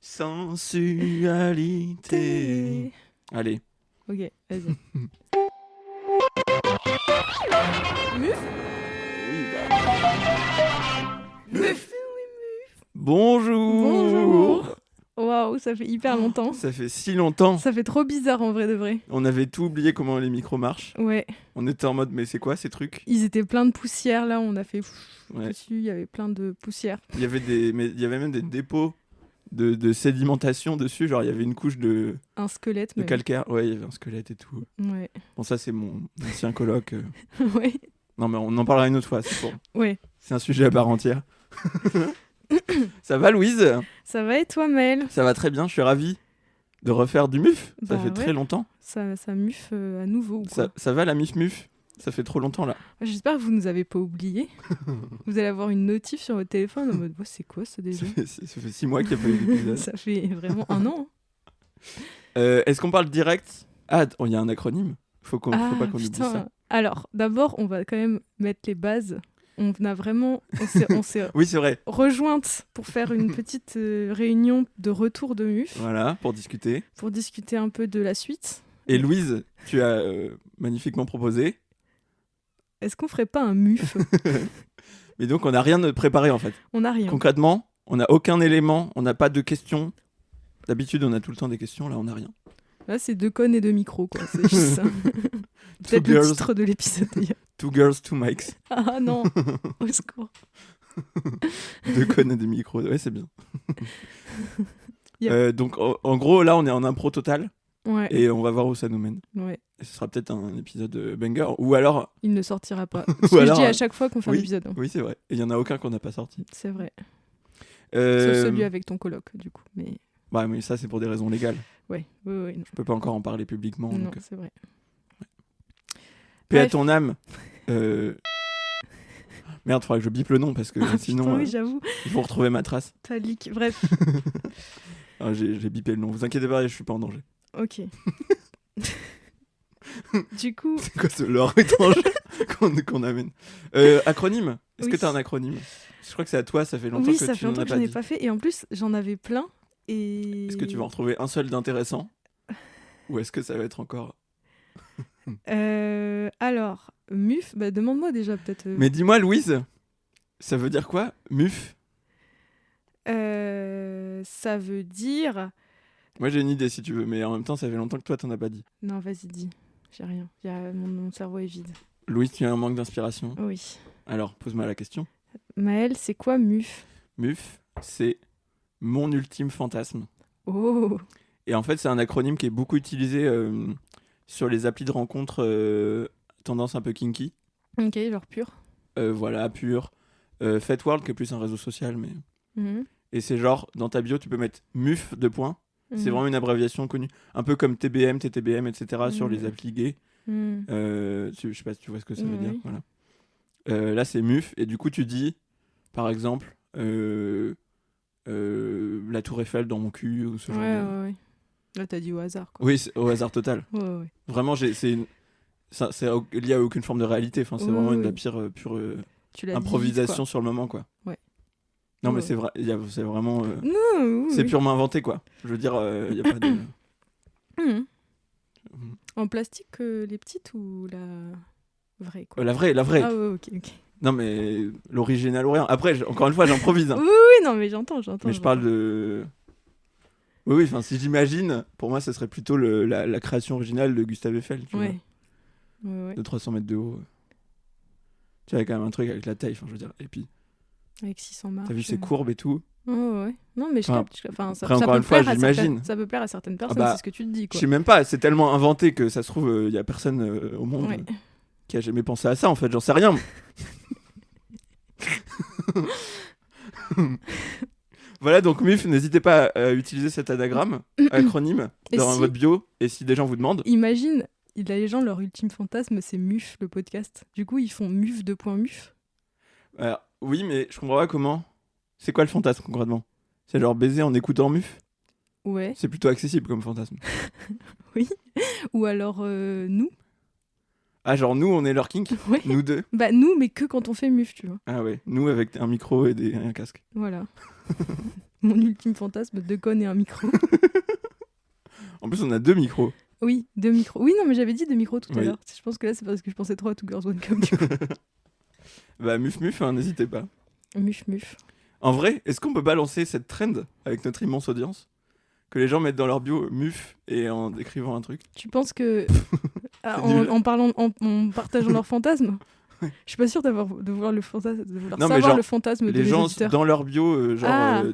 Sensualité. Allez. Ok, vas-y. Muf. Muf. Bonjour. Waouh, ça fait hyper longtemps. Ça fait si longtemps. Ça fait trop bizarre en vrai de vrai. On avait tout oublié comment les micros marchent. Ouais. On était en mode, mais c'est quoi ces trucs? Ils étaient pleins de poussière là, on a fait Ouais. dessus, il y avait plein de poussière. Il y avait même des dépôts de sédimentation dessus. Genre, il y avait une couche de Un squelette, mais. calcaire. Ouais, il y avait un squelette et tout. Ouais. Bon, ça, c'est mon ancien coloc. Ouais. Non, mais on en parlera une autre fois. Ouais. C'est un sujet à part entière. Ça va, Louise? Ça va et toi, Maëlle? Ça va très bien, je suis ravi de refaire du muf. Ça Bah fait ouais. très longtemps. Ça muffe à nouveau ou quoi? Ça va, la muf? Ça fait trop longtemps, là. J'espère que vous nous avez pas oubliés. Vous allez avoir une notif sur votre téléphone en mode oh, c'est quoi ça déjà? Ça fait 6 mois qu'il n'y a pas eu d'épisode. Ça fait vraiment un an. Est-ce qu'on parle direct? Ah, il y a un acronyme. Faut pas qu'on oublie putain. ça. Alors, d'abord, on va quand même mettre les bases. On s'est Oui, c'est vrai. rejointes pour faire une petite réunion de retour de MUF, Voilà, pour discuter. pour discuter un peu de la suite. Et Louise, tu as magnifiquement proposé. Est-ce qu'on ferait pas un MUF? Mais donc, on n'a rien de préparé, en fait. On n'a rien. Concrètement, on n'a aucun élément, on n'a pas de questions. D'habitude, on a tout le temps des questions, là, on n'a rien. Là, c'est 2 connes et 2 micros, quoi. C'est juste ça. Peut-être Two le girls. titre de l'épisode, d'ailleurs. 2 girls, 2 mics. Ah non, au secours. 2 connes et des micros. Ouais, c'est bien. Yep. Donc, en gros, là, on est en impro total. Ouais, Et on va voir où ça nous mène. ouais. Et ce sera peut-être un épisode banger. Ou alors... Il ne sortira pas. Ou Ce que alors, je dis à chaque fois qu'on fait oui. un épisode. hein. Oui, c'est vrai. Et il n'y en a aucun qu'on n'a pas sorti. C'est vrai. Euh, Sauf celui avec ton coloc, du coup. Mais Bah, mais ça, c'est pour des raisons légales. ouais, non. Je peux pas encore en parler publiquement. Non, Donc... c'est vrai. Paix à Bref. ton âme. Merde, faudra que je bip le nom parce que Ah, sinon, putain, oui, j'avoue. ils vont retrouver ma trace. T'as leak. Bref, Ah, j'ai bipé le nom. Vous inquiétez pas, je suis pas en danger. ok. Du coup, C'est quoi ce lore étrange qu'on amène? Acronyme. Est-ce que Oui. t'as un acronyme? Je crois que c'est à toi, ça fait longtemps oui, que ça tu fait n'en longtemps as que pas j'en ai dit. pas fait. Et en plus, j'en avais plein. Et... Est-ce que tu vas en retrouver un seul d'intéressant? Ou est-ce que ça va être encore... Alors, MUF, bah, demande-moi déjà peut-être. Mais dis-moi, Louise, ça veut dire quoi, muf? Ça veut dire... Moi j'ai une idée si tu veux, mais en même temps ça fait longtemps que toi t'en as pas dit. Non, vas-y, dis. J'ai rien. Mon cerveau est vide. Louise, tu as un manque d'inspiration? Oui. Alors, pose-moi la question. Maëlle, c'est quoi MUF? Muf, c'est mon ultime fantasme. Oh. Et en fait, c'est un acronyme qui est beaucoup utilisé sur les applis de rencontres tendance un peu kinky. Ok, genre pur. Voilà, pur. Fat World, qui est plus un réseau social, mais... Mhm. Et c'est genre, dans ta bio, tu peux mettre MUF, 2 points. C'est Mhm. vraiment une abréviation connue. Un peu comme TBM, TTBM, etc. sur les Mhm. applis gays. Mhm. Je sais pas si tu vois ce que ça veut Oui. dire. Voilà. Là, c'est MUF. Et du coup, tu dis, par exemple, la Tour Eiffel dans mon cul ou ce genre Ouais, de... ouais, ouais. Là, t'as dit au hasard, quoi. Oui, c'est au hasard total. Ouais, ouais. Vraiment, c'est lié à aucune forme de réalité. Enfin, c'est Oui, vraiment oui, de la oui. pure Tu l'as dit improvisation vite, sur le moment, quoi. Ouais. Non, mais Ouais. c'est vrai. C'est vraiment... quoi. Non, oui, c'est oui. purement inventé, quoi. Je veux dire, il n'y a pas de... Mhm. En plastique, les petites ou la vraie, quoi? La vraie. Ah ouais, ok, ok. Non, mais l'original ou rien. Après, encore une fois, j'improvise. Hein. Oui, oui, non, mais j'entends. Mais je parle de... Oui, enfin, si j'imagine, pour moi, ce serait plutôt la création originale de Gustave Eiffel, tu Ouais. Ouais, ouais. vois, de 300 mètres de haut. Tu vois, il y a quand même un truc avec la taille, enfin, je veux dire. Et puis, Avec 600 marches. t'as vu ces courbes et tout. Ouais, ouais. Non, mais je Enfin, capte. Enfin, ça, après, ça encore peut une fois, plaire à j'imagine. ça peut plaire à certaines personnes, bah, c'est ce que tu te dis, Je quoi. sais même pas, c'est tellement inventé que ça se trouve, il y a personne au monde Ouais. qui a jamais pensé à ça, en fait, j'en sais rien. Voilà, donc MUF, n'hésitez pas à utiliser cet anagramme, acronyme, Et dans si- votre bio, et si des gens vous demandent, Imagine, les gens, leur ultime fantasme, c'est MUF, le podcast. Du coup, ils font MUF, 2 points MUF. alors, oui, mais je comprends pas comment. C'est quoi le fantasme concrètement? C'est genre baiser en écoutant MUF? Ouais. C'est plutôt accessible comme fantasme. Ou alors, nous. Ah, genre nous, on est leur kink? Ouais. Nous deux? Bah, nous, mais que quand on fait MUF, tu vois. Ah ouais, nous avec un micro et un casque. Voilà. mon ultime fantasme, 2 cônes et un micro. En plus, on a 2 micros. Oui, 2 micros. Oui, non, mais j'avais dit 2 micros tout à Oui. l'heure. Je pense que là, c'est parce que je pensais trop à Two Girls One Cup, du coup. Bah, muf, hein, n'hésitez pas. Muf. En vrai, est-ce qu'on peut pas lancer cette trend avec notre immense audience? Que les gens mettent dans leur bio muf et en décrivant un truc. Tu penses que C'est nul. en partageant leurs fantasmes, je suis pas sûre de vouloir le fantasme, de vouloir Non, mais savoir genre, le fantasme de Les mes gens auditeurs. dans leur bio, Ah.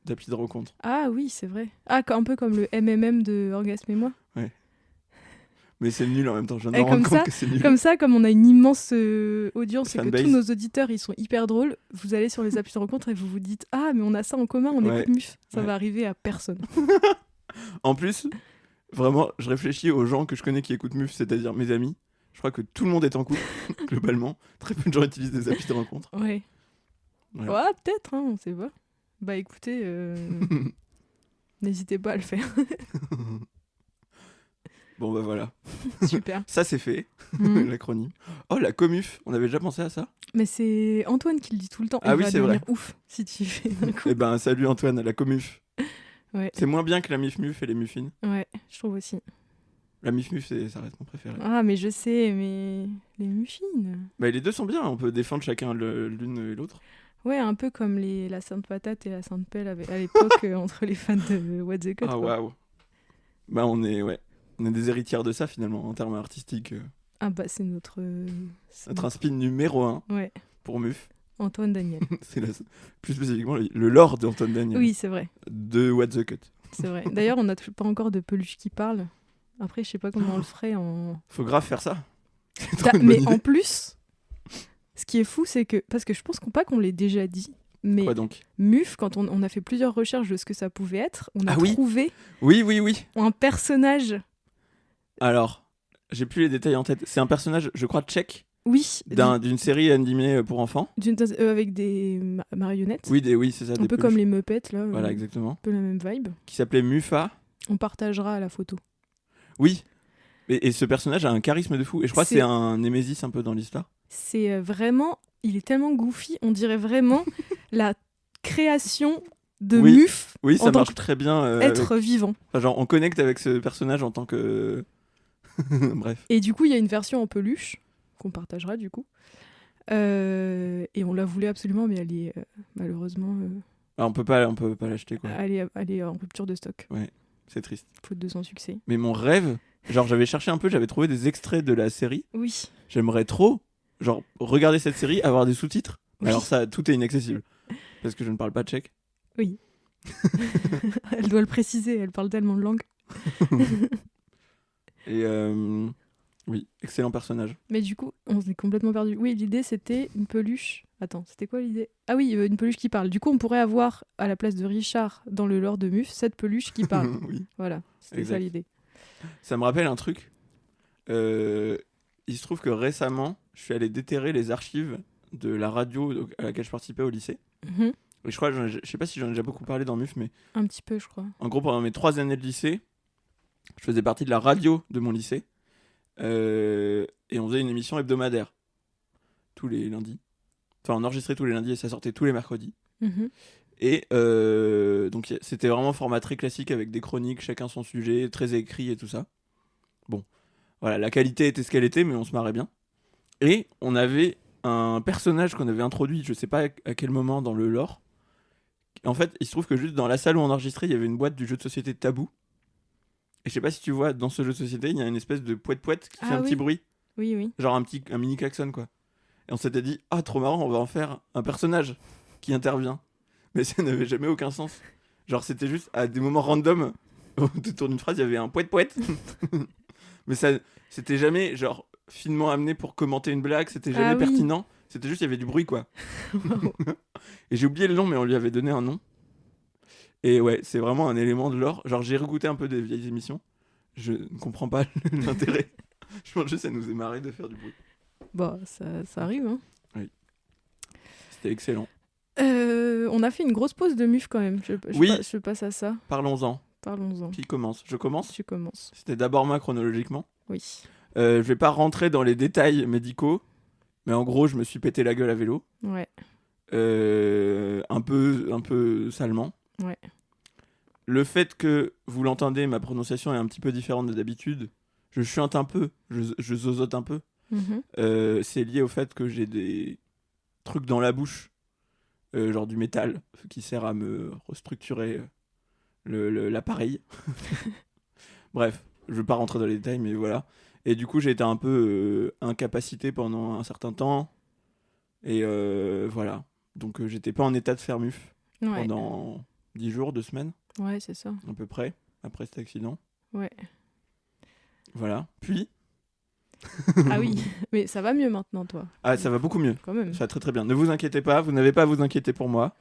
d'appli de rencontre. Ah oui, c'est vrai. Ah, un peu comme le MMM de Orgasme et moi. Mais c'est nul en même temps, je viens Et de me rendre comme compte ça- que c'est nul. Comme ça, comme on a une immense audience et que Fanbase. tous nos auditeurs ils sont hyper drôles, vous allez sur les applis de rencontre et vous vous dites ah mais on a ça en commun, on Ouais. écoute Muf. Ça Ouais. va arriver à personne. En plus, vraiment, je réfléchis aux gens que je connais qui écoutent muf, c'est-à-dire mes amis. Je crois que tout le monde est en couple, globalement. Très peu de gens utilisent des applis de rencontre. Ouais. Voilà. Ouais, peut-être, hein, on sait pas. Bah écoutez, n'hésitez pas à le faire. Bon, bah voilà. Super. Ça, c'est fait, Mhm. l'acronyme. Oh, la comuf, on avait déjà pensé à ça? Mais c'est Antoine qui le dit tout le temps. Ah Il oui, va c'est devenir vrai. ouf si tu fais d'un coup. Eh ben, salut Antoine, la comuf. Ouais. C'est moins bien que la mif-muf et les muffins. Ouais, je trouve aussi. La mif-muf, ça reste mon préféré. Ah mais je sais, mais les muffins. Bah, les deux sont bien, on peut défendre chacun l'une et l'autre. Ouais, un peu comme la Sainte Patate et la Sainte Pelle à l'époque entre les fans de What the Cut. Ah, quoi. waouh. Bah, on est des héritières de ça finalement, en termes artistiques. Ah bah c'est notre... Notre inspi numéro 1 Ouais, pour muf. Antoine Daniel. C'est plus spécifiquement le lore d'Antoine Daniel. Oui, c'est vrai, De What the Cut. c'est vrai. D'ailleurs, on n'a toujours pas encore de peluche qui parle. Après, je sais pas comment on le ferait en... Faut grave faire ça. C'est trop une Mais bonne en idée. plus, ce qui est fou, c'est que... Parce que je pense pas qu'on l'ait déjà dit, mais Quoi donc? Muf, quand on a fait plusieurs recherches de ce que ça pouvait être, on a Ah oui. trouvé Oui. un personnage... Alors, j'ai plus les détails en tête. C'est un personnage, je crois, tchèque, Oui, d'une série animée pour enfants. avec des marionnettes. Oui, c'est ça. Un des peu peluches. comme les Muppets, là. Voilà, Un exactement. peu la même vibe. Qui s'appelait Mufa. On partagera la photo. Oui. Et ce personnage a un charisme de fou. Et je crois que c'est un némésis un peu dans l'histoire. C'est vraiment... Il est tellement goofy, on dirait vraiment la création de Oui. Muf Oui, en ça tant marche très bien. être vivant. Enfin, genre, on connecte avec ce personnage en tant que. Bref. Et du coup, il y a une version en peluche qu'on partagera du coup. Et on la voulait absolument, mais elle est malheureusement Alors, on peut pas l'acheter, quoi. elle est en rupture de stock, C'est triste. faute de son succès. Mais mon rêve, genre, j'avais cherché un peu, j'avais trouvé des extraits de la série. Oui. J'aimerais trop, genre, regarder cette série, avoir des sous-titres. Oui. Alors, ça, tout est inaccessible. Parce que je ne parle pas tchèque. Oui. Elle doit le préciser, elle parle tellement de langues. Et oui, excellent personnage. Mais du coup, on s'est complètement perdu. Oui, l'idée c'était une peluche. Attends, c'était quoi l'idée? Ah oui, une peluche qui parle. Du coup, on pourrait avoir à la place de Richard dans le lore de Muf, cette peluche qui parle. Oui. Voilà, c'était Exact. ça l'idée. Ça me rappelle un truc. Il se trouve que récemment, je suis allé déterrer les archives de la radio à laquelle je participais au lycée. Mhm. Et je crois, je sais pas si j'en ai déjà beaucoup parlé dans MUF, mais Un petit peu, je crois. en gros, pendant mes 3 années de lycée, je faisais partie de la radio de mon lycée. Et on faisait une émission hebdomadaire. Tous les lundis. Enfin, on enregistrait tous les lundis et ça sortait tous les mercredis. Mhm. Et donc, c'était vraiment format très classique avec des chroniques, chacun son sujet, très écrit et tout ça. Bon, voilà, la qualité était ce qu'elle était, mais on se marrait bien. Et on avait un personnage qu'on avait introduit, je sais pas à quel moment dans le lore. En fait, il se trouve que juste dans la salle où on enregistrait, il y avait une boîte du jeu de société Tabou. Et je sais pas si tu vois, dans ce jeu de société, il y a une espèce de poète-poète qui fait un petit bruit. Oui, oui. Genre un mini klaxon, quoi. Et on s'était dit, ah, trop marrant, on va en faire un personnage qui intervient. Mais ça n'avait jamais aucun sens. Genre, c'était juste à des moments random, autour d'une phrase, il y avait un poète-poète. Mais ça, c'était jamais, genre, finement amené pour commenter une blague, c'était jamais oui. pertinent. C'était juste, il y avait du bruit, quoi. Et j'ai oublié le nom, mais on lui avait donné un nom. Et ouais, c'est vraiment un élément de lore. Genre, j'ai regoûté un peu des vieilles émissions. Je ne comprends pas l'intérêt. Je pense juste que ça nous est marré de faire du bruit. Bon, ça arrive, hein. C'était excellent. On a fait une grosse pause de Muf quand même. Oui. Je passe à ça. Parlons-en. Parlons-en. Qui commence? Je commence? Tu commences. C'était d'abord moi chronologiquement. Oui. Je vais pas rentrer dans les détails médicaux, mais en gros, je me suis pété la gueule à vélo. Ouais. Un peu salement. Ouais. Le fait que vous l'entendez, ma prononciation est un petit peu différente de d'habitude. Je chante un peu, je zozote un peu. Mhm. C'est lié au fait que j'ai des trucs dans la bouche, genre du métal, qui sert à me restructurer l'appareil. Bref, je vais pas rentrer dans les détails, mais voilà. Et du coup, j'ai été un peu incapacité pendant un certain temps. Et voilà. Donc, j'étais pas en état de faire muf Ouais. pendant 10 jours, 2 semaines, Ouais, c'est ça. à peu près, après cet accident. Ouais. Voilà. Puis, Ah oui, mais ça va mieux maintenant, toi. ah, ça va beaucoup mieux. Quand même. Ça va très très bien. Ne vous inquiétez pas, vous n'avez pas à vous inquiéter pour moi.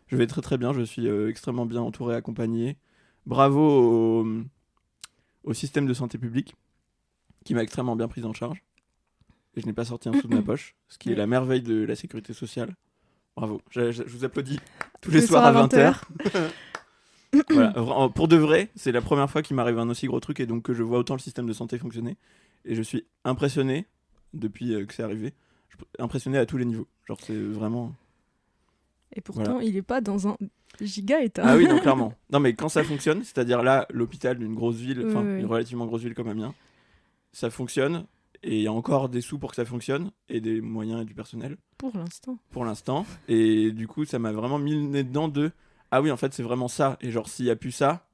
Je vais très très bien, je suis extrêmement bien entouré, accompagné. Bravo au système de santé publique qui m'a extrêmement bien pris en charge. Et je n'ai pas sorti un sou de ma poche, ce qui est Ouais. la merveille de la sécurité sociale. Bravo, je vous applaudis tous Les les soirs à 20h. 20h. Voilà, pour de vrai, c'est la première fois qu'il m'arrive un aussi gros truc et donc que je vois autant le système de santé fonctionner. Et je suis impressionné depuis que c'est arrivé. Impressionné à tous les niveaux. Genre, c'est vraiment. Et pourtant, Voilà. il est pas dans un giga état. Ah oui, non, clairement. Non, mais quand ça fonctionne, c'est-à-dire là, l'hôpital d'une grosse ville, enfin, Ouais. une relativement grosse ville comme Amiens, ça fonctionne. Et il y a encore des sous pour que ça fonctionne, et des moyens et du personnel, Pour l'instant. pour l'instant. Et du coup, ça m'a vraiment mis le nez dedans de ah oui, en fait, c'est vraiment ça. Et genre, s'il n'y a plus ça,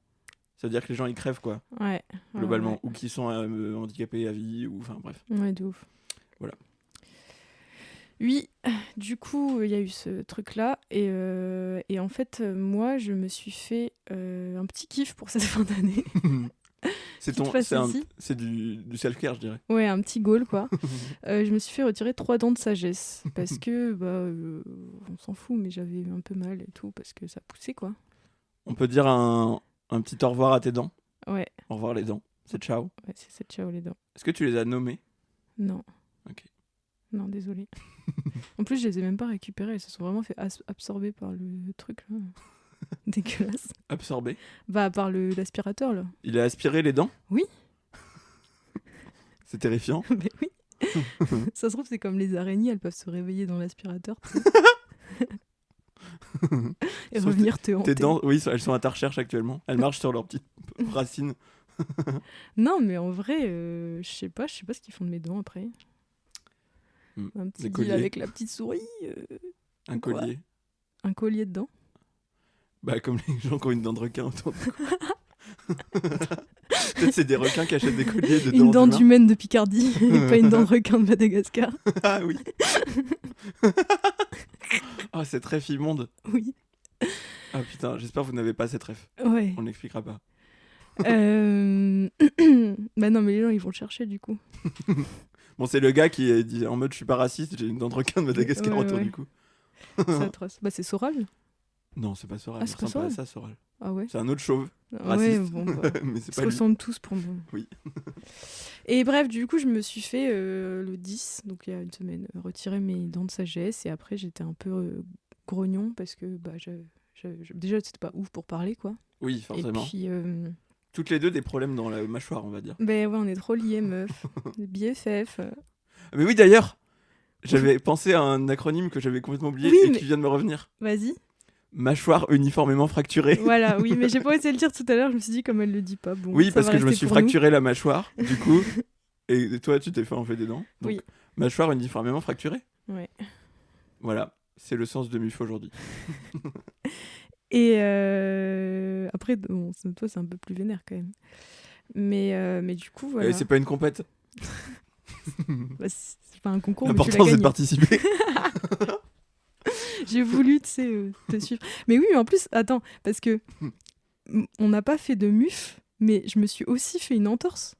ça veut dire que les gens ils crèvent, quoi, Ouais. globalement. Ouais, Ou qu'ils sont handicapés à vie, ou enfin, bref. ouais, de ouf. Voilà. Oui, du coup, il y a eu ce truc-là. Et en fait, moi, je me suis fait un petit kiff pour cette fin d'année. C'est Qui te fasse aussi. c'est du self-care, je dirais. Ouais, un petit goal, quoi. Je me suis fait retirer 3 dents de sagesse. Parce que, on s'en fout, mais j'avais un peu mal et tout, parce que ça poussait, quoi. On peut dire un petit au revoir à tes dents. Ouais, Au revoir les dents. C'est ciao. ouais, c'est ciao les dents. Est-ce que tu les as nommées? Non. Ok. Non, désolé. En plus, je les ai même pas récupérées. Elles se sont vraiment fait absorber par le truc, là. Dégueulasse. Absorbé. Bah, par l'aspirateur, là. Il a aspiré les dents? Oui. C'est terrifiant. Mais oui. Ça se trouve, c'est comme les araignées, elles peuvent se réveiller dans l'aspirateur. Tu sais. Et Sauf revenir te Tes hanter. dents, oui, elles sont à ta recherche actuellement. Elles marchent sur leurs petites racines. Non, mais en vrai, je sais pas ce qu'ils font de mes dents après. Un petit Des deal colliers. avec la petite souris. Un Quoi collier. Un collier de dents. Bah, comme les gens qui ont une dent de requin autour du cou. Peut-être c'est des requins qui achètent des colliers de dents Une dent d'humains. d'humaine de Picardie, et pas une dent de requin de Madagascar. Ah oui. Oh, cette ref immonde. Oui. Ah putain, j'espère que vous n'avez pas cette ref. Ouais. On n'expliquera pas. Bah non, mais les gens, ils vont le chercher, du coup. Bon, c'est le gars qui dit en mode je suis pas raciste, j'ai une dent de requin de Madagascar Ouais, autour ouais. du cou. C'est atroce. Bah, c'est Soral. Non, c'est pas Soral. Ah, Ça c'est pas ressemble pas à Soral. ça, Soral. Ah ouais. C'est un autre chauve. Ouais, Raciste. bon, bah, Mais c'est ils se pas lui. ressemblent tous pour moi. Oui. Et bref, du coup, je me suis fait le 10, donc il y a une semaine, retirer mes dents de sagesse. Et après, j'étais un peu grognon parce que déjà, c'était pas ouf pour parler, quoi. Oui, forcément. Et puis, Toutes les deux des problèmes dans la mâchoire, on va dire. ouais, on est trop liés, meuf. BFF. Mais oui, d'ailleurs, j'avais pensé à un acronyme que j'avais complètement oublié Oui, et mais- qui vient de me revenir. Vas-y. Mâchoire uniformément fracturée. Voilà, oui, mais j'ai pas osé le dire tout à l'heure. Je me suis dit, comme elle le dit pas, bon. Oui, ça parce va que je me rester suis pour nous. fracturé la mâchoire, du coup. Et toi, tu t'es fait enlever des dents. Donc, Oui. mâchoire uniformément fracturée. Ouais. Voilà, c'est le sens de MUF aujourd'hui. Et après, bon, toi, c'est un peu plus vénère quand même. Mais du coup, voilà. C'est pas une compète. Bah, c'est pas un concours, mais tu l'as L'important, c'est de gagné. participer. J'ai voulu, tu sais, te suivre. Mais oui, mais en plus, attends, parce que on n'a pas fait de muf, mais je me suis aussi fait une entorse.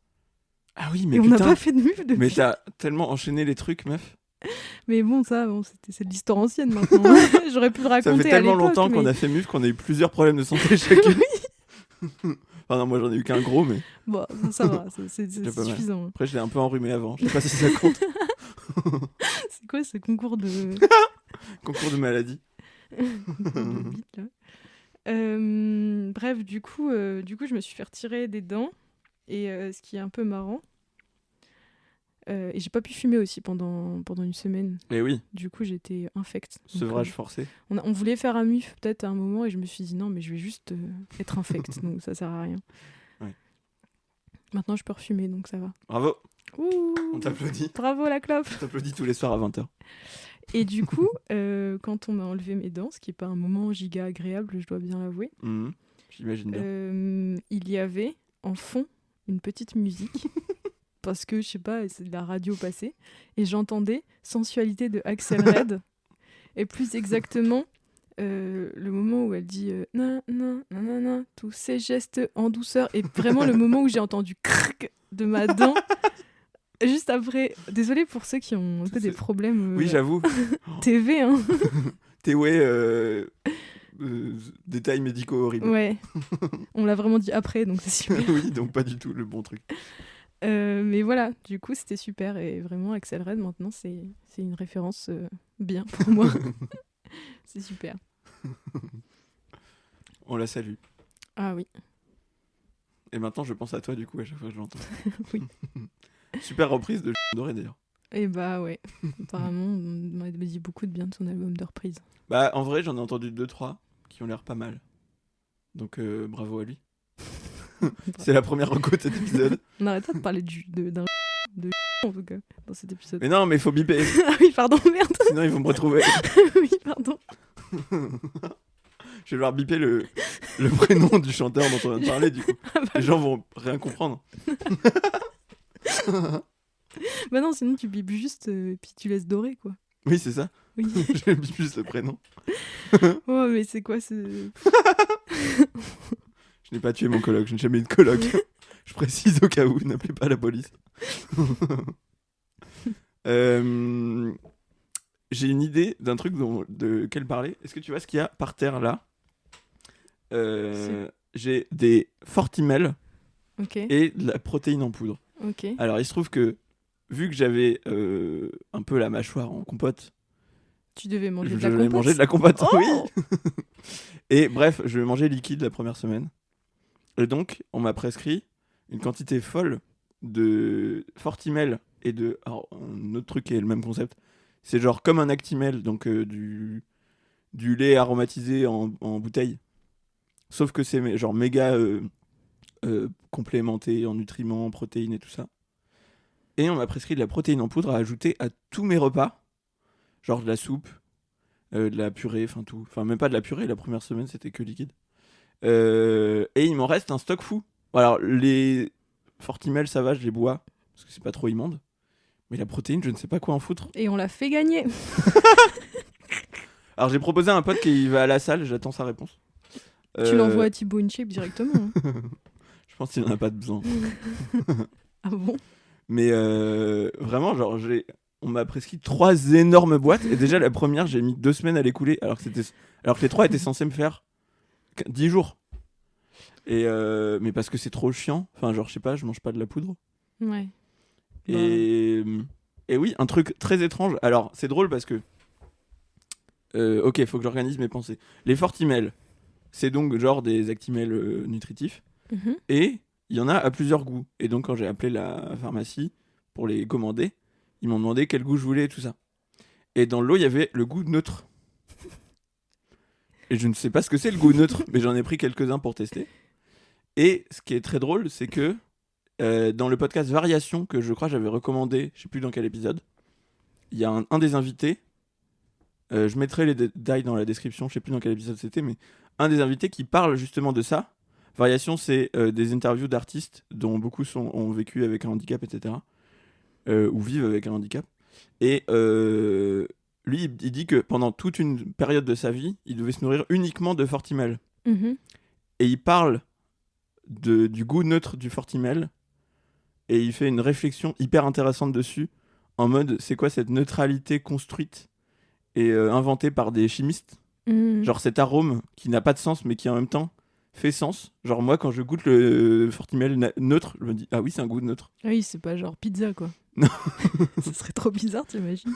Ah oui, mais Et on n'a putain. pas fait de muf depuis. Mais t'as tellement enchaîné les trucs, meuf. Mais bon, c'est de l'histoire ancienne maintenant. J'aurais pu le raconter Ça fait à tellement l'époque, longtemps qu'on mais- a fait MUF qu'on a eu plusieurs problèmes de santé chacune. Enfin non, moi j'en ai eu qu'un gros, mais Bon, ça va, c'est déjà pas mal. suffisant. Après je l'ai un peu enrhumé avant. Je sais pas si ça compte. C'est quoi ce concours de... Concours de maladie. de bite, là. Bref, du coup, je me suis fait retirer des dents. Et ce qui est un peu marrant, Et j'ai pas pu fumer aussi pendant une semaine. Et oui, Du coup, j'étais infecte. Donc, sevrage forcé. on voulait faire un MUF peut-être à un moment et je me suis dit non, mais je vais juste être infecte, donc ça sert à rien. Ouais. Maintenant, je peux refumer, donc ça va. Bravo, Ouh, on t'applaudit. bravo la clope. On t'applaudit tous les soirs à 20h. Et du coup, quand on m'a enlevé mes dents, ce qui n'est pas un moment giga agréable, je dois bien l'avouer, J'imagine bien. il y avait en fond une petite musique. Parce que, je sais pas, c'est de la radio passée. Et j'entendais Sensualité de Axel Red. Et plus exactement, le moment où elle dit nan, nan, nan, nan, nan, tous ces gestes en douceur. Et vraiment le moment où j'ai entendu crrrk de ma dent. Juste après. Désolée pour ceux qui ont un peu des problèmes Oui, j'avoue. TV. Hein. T'es ouais. Détails médicaux horribles. Ouais. On l'a vraiment dit après, donc c'est super. Oui, donc pas du tout le bon truc. Mais voilà, du coup, c'était super. Et vraiment, Axel Red, maintenant, c'est une référence bien pour moi. C'est super. On la salue. Ah oui. Et maintenant, je pense à toi, du coup, à chaque fois que je l'entends. Oui. Super reprise de Doré, d'ailleurs. Et bah ouais. Apparemment, on m'a dit beaucoup de bien de son album de reprise. Bah, en vrai, j'en ai entendu 2-3 qui ont l'air pas mal. Donc, bravo à lui. C'est la première reco de cet épisode. On n'arrête pas de parler de en tout cas, dans cet épisode. Mais non, mais il faut biper. Ah oui, pardon, merde. Sinon, ils vont me retrouver. Oui, pardon. Je vais devoir biper le prénom du chanteur dont on vient de parler, du coup. Ah bah, Les gens vont rien comprendre. bah non, sinon tu bipes juste et puis tu laisses dorer, quoi. Oui, c'est ça. Oui. Je bip juste le prénom. Oh, mais c'est quoi ce... Je n'ai pas tué mon coloc, je n'ai jamais eu de coloc. Je précise au cas où, n'appelez pas la police. J'ai une idée d'un truc de quel parler. Est-ce que tu vois ce qu'il y a par terre là? J'ai des Fortimel Ok, et de la protéine en poudre. ok. Alors il se trouve que vu que j'avais un peu la mâchoire en compote, Tu devais manger je de la vais compote. manger de la compote. Oh Oui. Et bref, je vais manger liquide la première semaine. Et donc, on m'a prescrit une quantité folle de Fortimel et de... Alors, un autre truc qui est le même concept. C'est genre comme un Actimel, donc du lait aromatisé en bouteille. Sauf que c'est genre méga complémenté en nutriments, en protéines et tout ça. Et on m'a prescrit de la protéine en poudre à ajouter à tous mes repas. Genre de la soupe, de la purée, enfin tout. Enfin, même pas de la purée, la première semaine c'était que liquide. Et il m'en reste un stock fou. Alors, les Fortimel, ça va, je les bois, parce que c'est pas trop immonde. Mais la protéine, je ne sais pas quoi en foutre. Et on l'a fait gagner. Alors, j'ai proposé à un pote qui va à la salle, j'attends sa réponse. Tu l'envoies à Thibaut InShape directement. Hein. Je pense qu'il n'en a pas de besoin. Ah bon? Mais vraiment, genre, on m'a prescrit 3 énormes boîtes. Et déjà, la première, j'ai mis 2 semaines à l'écouler, alors que les 3 étaient censés me faire 10 jours. Et mais parce que c'est trop chiant. Enfin, genre, je sais pas, je mange pas de la poudre. Ouais. Et oui, un truc très étrange. Alors, c'est drôle parce que... ok, faut que j'organise mes pensées. Les Fortimel, c'est donc genre des Actimel nutritifs. Mhm. Et il y en a à plusieurs goûts. Et donc, quand j'ai appelé la pharmacie pour les commander, ils m'ont demandé quel goût je voulais et tout ça. Et dans le lot, il y avait le goût neutre. Et je ne sais pas ce que c'est le goût neutre, mais j'en ai pris quelques-uns pour tester. Et ce qui est très drôle, c'est que dans le podcast Variation, que je crois j'avais recommandé, je sais plus dans quel épisode, il y a un des invités, je mettrai les détails dans la description, je sais plus dans quel épisode c'était, mais un des invités qui parle justement de ça. Variation, c'est des interviews d'artistes dont beaucoup ont vécu avec un handicap, etc. Ou vivent avec un handicap. Et lui, il dit que pendant toute une période de sa vie, il devait se nourrir uniquement de Fortimel. Mhm. Et il parle du goût neutre du Fortimel. Et il fait une réflexion hyper intéressante dessus. En mode, c'est quoi cette neutralité construite et inventée par des chimistes? Mhm. Genre cet arôme qui n'a pas de sens, mais qui en même temps fait sens. Genre moi, quand je goûte le Fortimel neutre, je me dis, ah oui, c'est un goût neutre. Ah oui, c'est pas genre pizza, quoi. Non. Ça serait trop bizarre, t'imagines?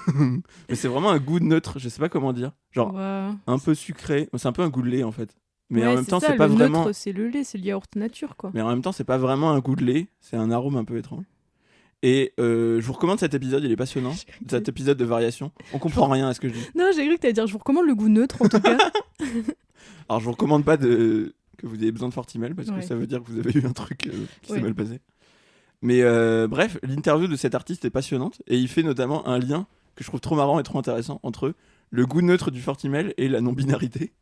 Mais c'est vraiment un goût neutre, je sais pas comment dire. Genre Ouais. un peu sucré. C'est un peu un goût de lait en fait. Mais Ouais, en même temps, ça, c'est pas le vraiment. neutre, c'est le lait, c'est le yaourt nature, quoi. Mais en même temps, c'est pas vraiment un goût de lait. C'est un arôme un peu étrange. Et je vous recommande cet épisode, il est passionnant. Cet épisode de variation. On comprend rien à ce que je dis. Non, j'ai cru que t'allais dire je vous recommande le goût neutre en tout cas. Alors je vous recommande pas que vous ayez besoin de Fortimel parce que Ouais. ça veut dire que vous avez eu un truc qui Ouais. s'est mal passé. Mais bref, l'interview de cet artiste est passionnante et il fait notamment un lien que je trouve trop marrant et trop intéressant entre le goût neutre du Fortimel et la non-binarité.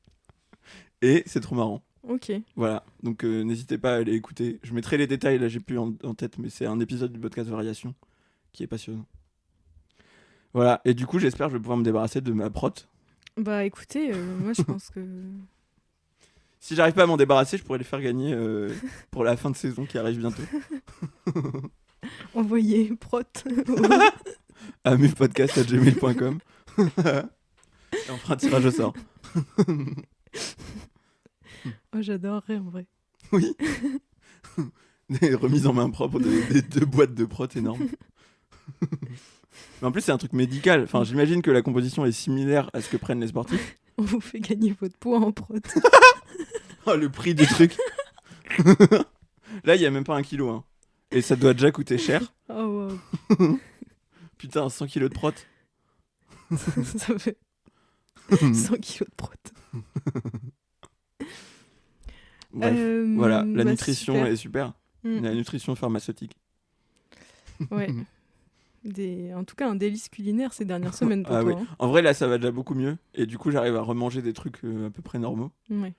Et c'est trop marrant. Ok. Voilà, donc n'hésitez pas à aller écouter. Je mettrai les détails, là j'ai plus en tête, mais c'est un épisode du podcast Variation qui est passionnant. Voilà, et du coup j'espère que je vais pouvoir me débarrasser de ma prot. Bah écoutez, moi je pense que. Si j'arrive pas à m'en débarrasser, je pourrais les faire gagner pour la fin de saison qui arrive bientôt. Envoyer prot. À mufpodcast@gmail.com. Et on fera un tirage au sort. Oh, j'adorerais en vrai. Oui. Des remises en main propre des 2 boîtes de prot énormes. Mais en plus, c'est un truc médical. Enfin, j'imagine que la composition est similaire à ce que prennent les sportifs. On vous fait gagner votre poids en prot. Oh, le prix du truc. Là, il y a même pas 1 kilo. Hein. Et ça doit déjà coûter cher. Oh wow. Putain, 100 kilos de prot. Ça fait 100 kilos de prot. Bref, voilà, la bah, nutrition super. est super. Mm. La nutrition pharmaceutique. Ouais. En tout cas, un délice culinaire ces dernières semaines pour Ah toi. oui. En vrai, là, ça va déjà beaucoup mieux. Et du coup, j'arrive à remanger des trucs à peu près normaux. Hein. Ouais.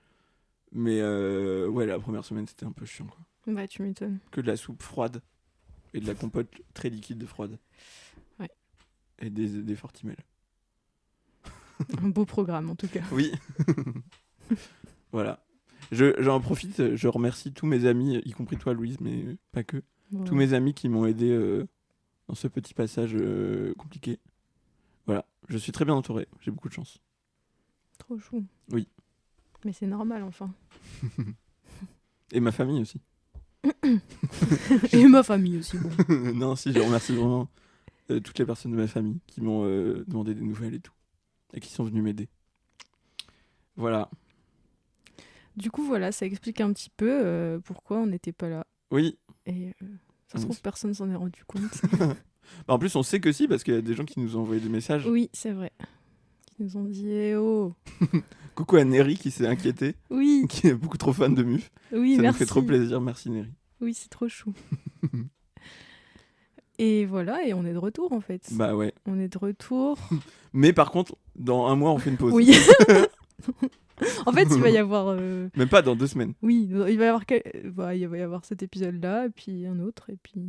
Mais ouais, la première semaine, c'était un peu chiant. Quoi. Bah, tu m'étonnes. Que de la soupe froide et de la compote très liquide froide. Ouais. Et des Fortimel. Un beau programme en tout cas. Oui. Voilà. J'en profite, je remercie tous mes amis, y compris toi, Louise, mais pas que. Ouais. Tous mes amis qui m'ont aidé dans ce petit passage compliqué. Voilà. Je suis très bien entouré. J'ai beaucoup de chance. Trop chou. Oui. Mais c'est normal enfin. Et ma famille aussi. Et ma famille aussi. Bon. Non, si, je remercie vraiment toutes les personnes de ma famille qui m'ont demandé des nouvelles et tout. Et qui sont venus m'aider. Voilà. Du coup, voilà, ça explique un petit peu pourquoi on n'était pas là. Oui. Et ça se trouve, personne s'en est rendu compte. Bah, en plus, on sait que si, parce qu'il y a des gens qui nous ont envoyé des messages. Oui, c'est vrai. Ils nous ont dit eh oh. Coucou à Neri qui s'est inquiété, Oui, qui est beaucoup trop fan de Muf. oui, Ça merci. nous fait trop plaisir, merci Neri. Oui, c'est trop chou. Et voilà, et on est de retour en fait. Bah ouais. On est de retour. Mais par contre, dans 1 mois, on fait une pause. Oui. En fait, il va y avoir. Même pas dans 2 semaines. Oui, il va y avoir, il va y avoir cet épisode-là, et puis un autre, et puis.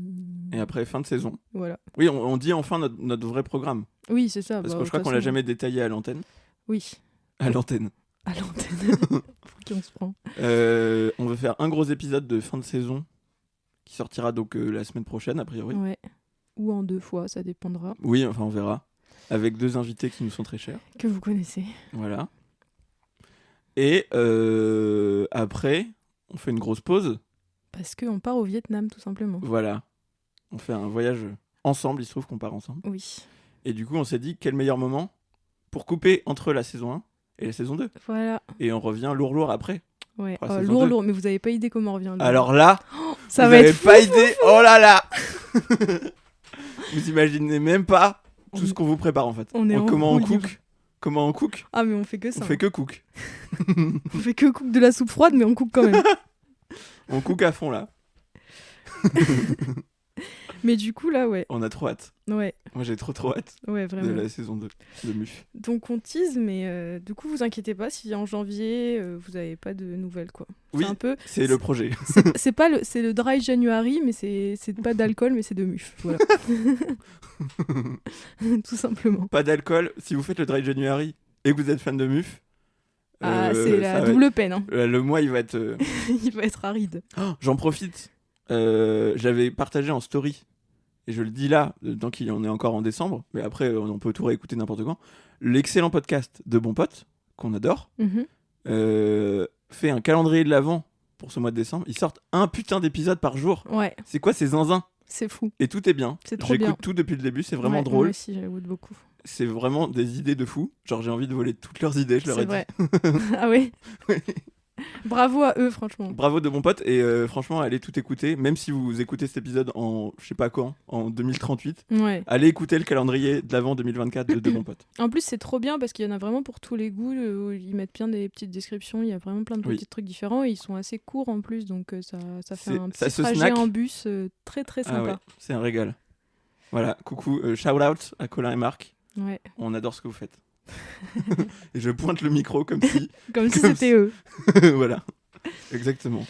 Et après, fin de saison. Voilà. Oui, on dit enfin notre vrai programme. Oui, c'est ça. Parce bah, que je crois de qu'on toute l'a façon, jamais détaillé à l'antenne. Oui, À l'antenne. à l'antenne. Pour qui on se prend. On veut faire un gros épisode de fin de saison qui sortira donc la semaine prochaine, a priori. Ouais. Ou en 2 fois, ça dépendra. Oui, enfin, on verra. Avec 2 invités qui nous sont très chers. Que vous connaissez. Voilà. Et après, on fait une grosse pause. Parce qu'on part au Vietnam, tout simplement. Voilà. On fait un voyage ensemble, il se trouve qu'on part ensemble. Oui. Et du coup, on s'est dit quel meilleur moment pour couper entre la saison 1 et la saison 2. Voilà. Et on revient lourd après. Ouais. Pour la saison Lourd, 2. lourd. Mais vous avez pas idée comment on revient. Lourd. Alors là, ça vous va avez être pas fou. idée. Oh là là. Vous imaginez même pas tout ce qu'on vous prépare en fait. On est en Comment on roue libre. cook. Comment on cook. Ah, mais on fait que ça. On fait que cook. On fait que cook de la soupe froide, mais on cook quand même. On cook à fond là. Mais du coup, là, ouais. On a trop hâte. Ouais, Moi j'ai trop hâte ouais, de vraiment. la saison 2 de Muf. Donc on tease, mais du coup, vous inquiétez pas si en janvier, vous avez pas de nouvelles, quoi. Oui, C'est un peu... c'est le projet. C'est pas le... C'est le dry January, mais c'est pas d'alcool, mais c'est de muf. Voilà. Tout simplement. Pas d'alcool. Si vous faites le Dry January et que vous êtes fan de Muf, Ah, c'est la ça va double peine. Hein. le mois il va être... Il va être aride. Oh, j'en profite. J'avais partagé en story, et je le dis là, tant qu'on est encore en décembre, mais après on peut tout réécouter n'importe quand, l'excellent podcast de Bon Pote, qu'on adore, Mhm. fait un calendrier de l'Avent pour ce mois de décembre. Ils sortent un putain d'épisode par jour. Ouais, C'est quoi ces zinzins? c'est fou. Et tout est bien. C'est trop J'écoute bien. tout depuis le début, c'est vraiment Ouais, drôle. Moi aussi, j'avoue beaucoup. C'est vraiment des idées de fous. Genre j'ai envie de voler toutes leurs idées, je leur ai C'est dit. vrai. Ah ouais. Oui. Bravo à eux, franchement. Bravo de bons potes et franchement allez tout écouter, même si vous écoutez cet épisode en je sais pas quand, en 2038, Ouais. allez écouter le calendrier de l'avant 2024 de bons potes. En plus, c'est trop bien parce qu'il y en a vraiment pour tous les goûts. Ils mettent bien des petites descriptions. Il y a vraiment plein de Oui. petits trucs différents et ils sont assez courts en plus. Donc ça fait un Ça petit se trajet snack. en bus très très Ah ouais, sympa. c'est un régal. Voilà, coucou, shout out à Colin et Marc, Ouais. on adore ce que vous faites. Et je pointe le micro comme si... Comme si Comme c'était eux. voilà, exactement.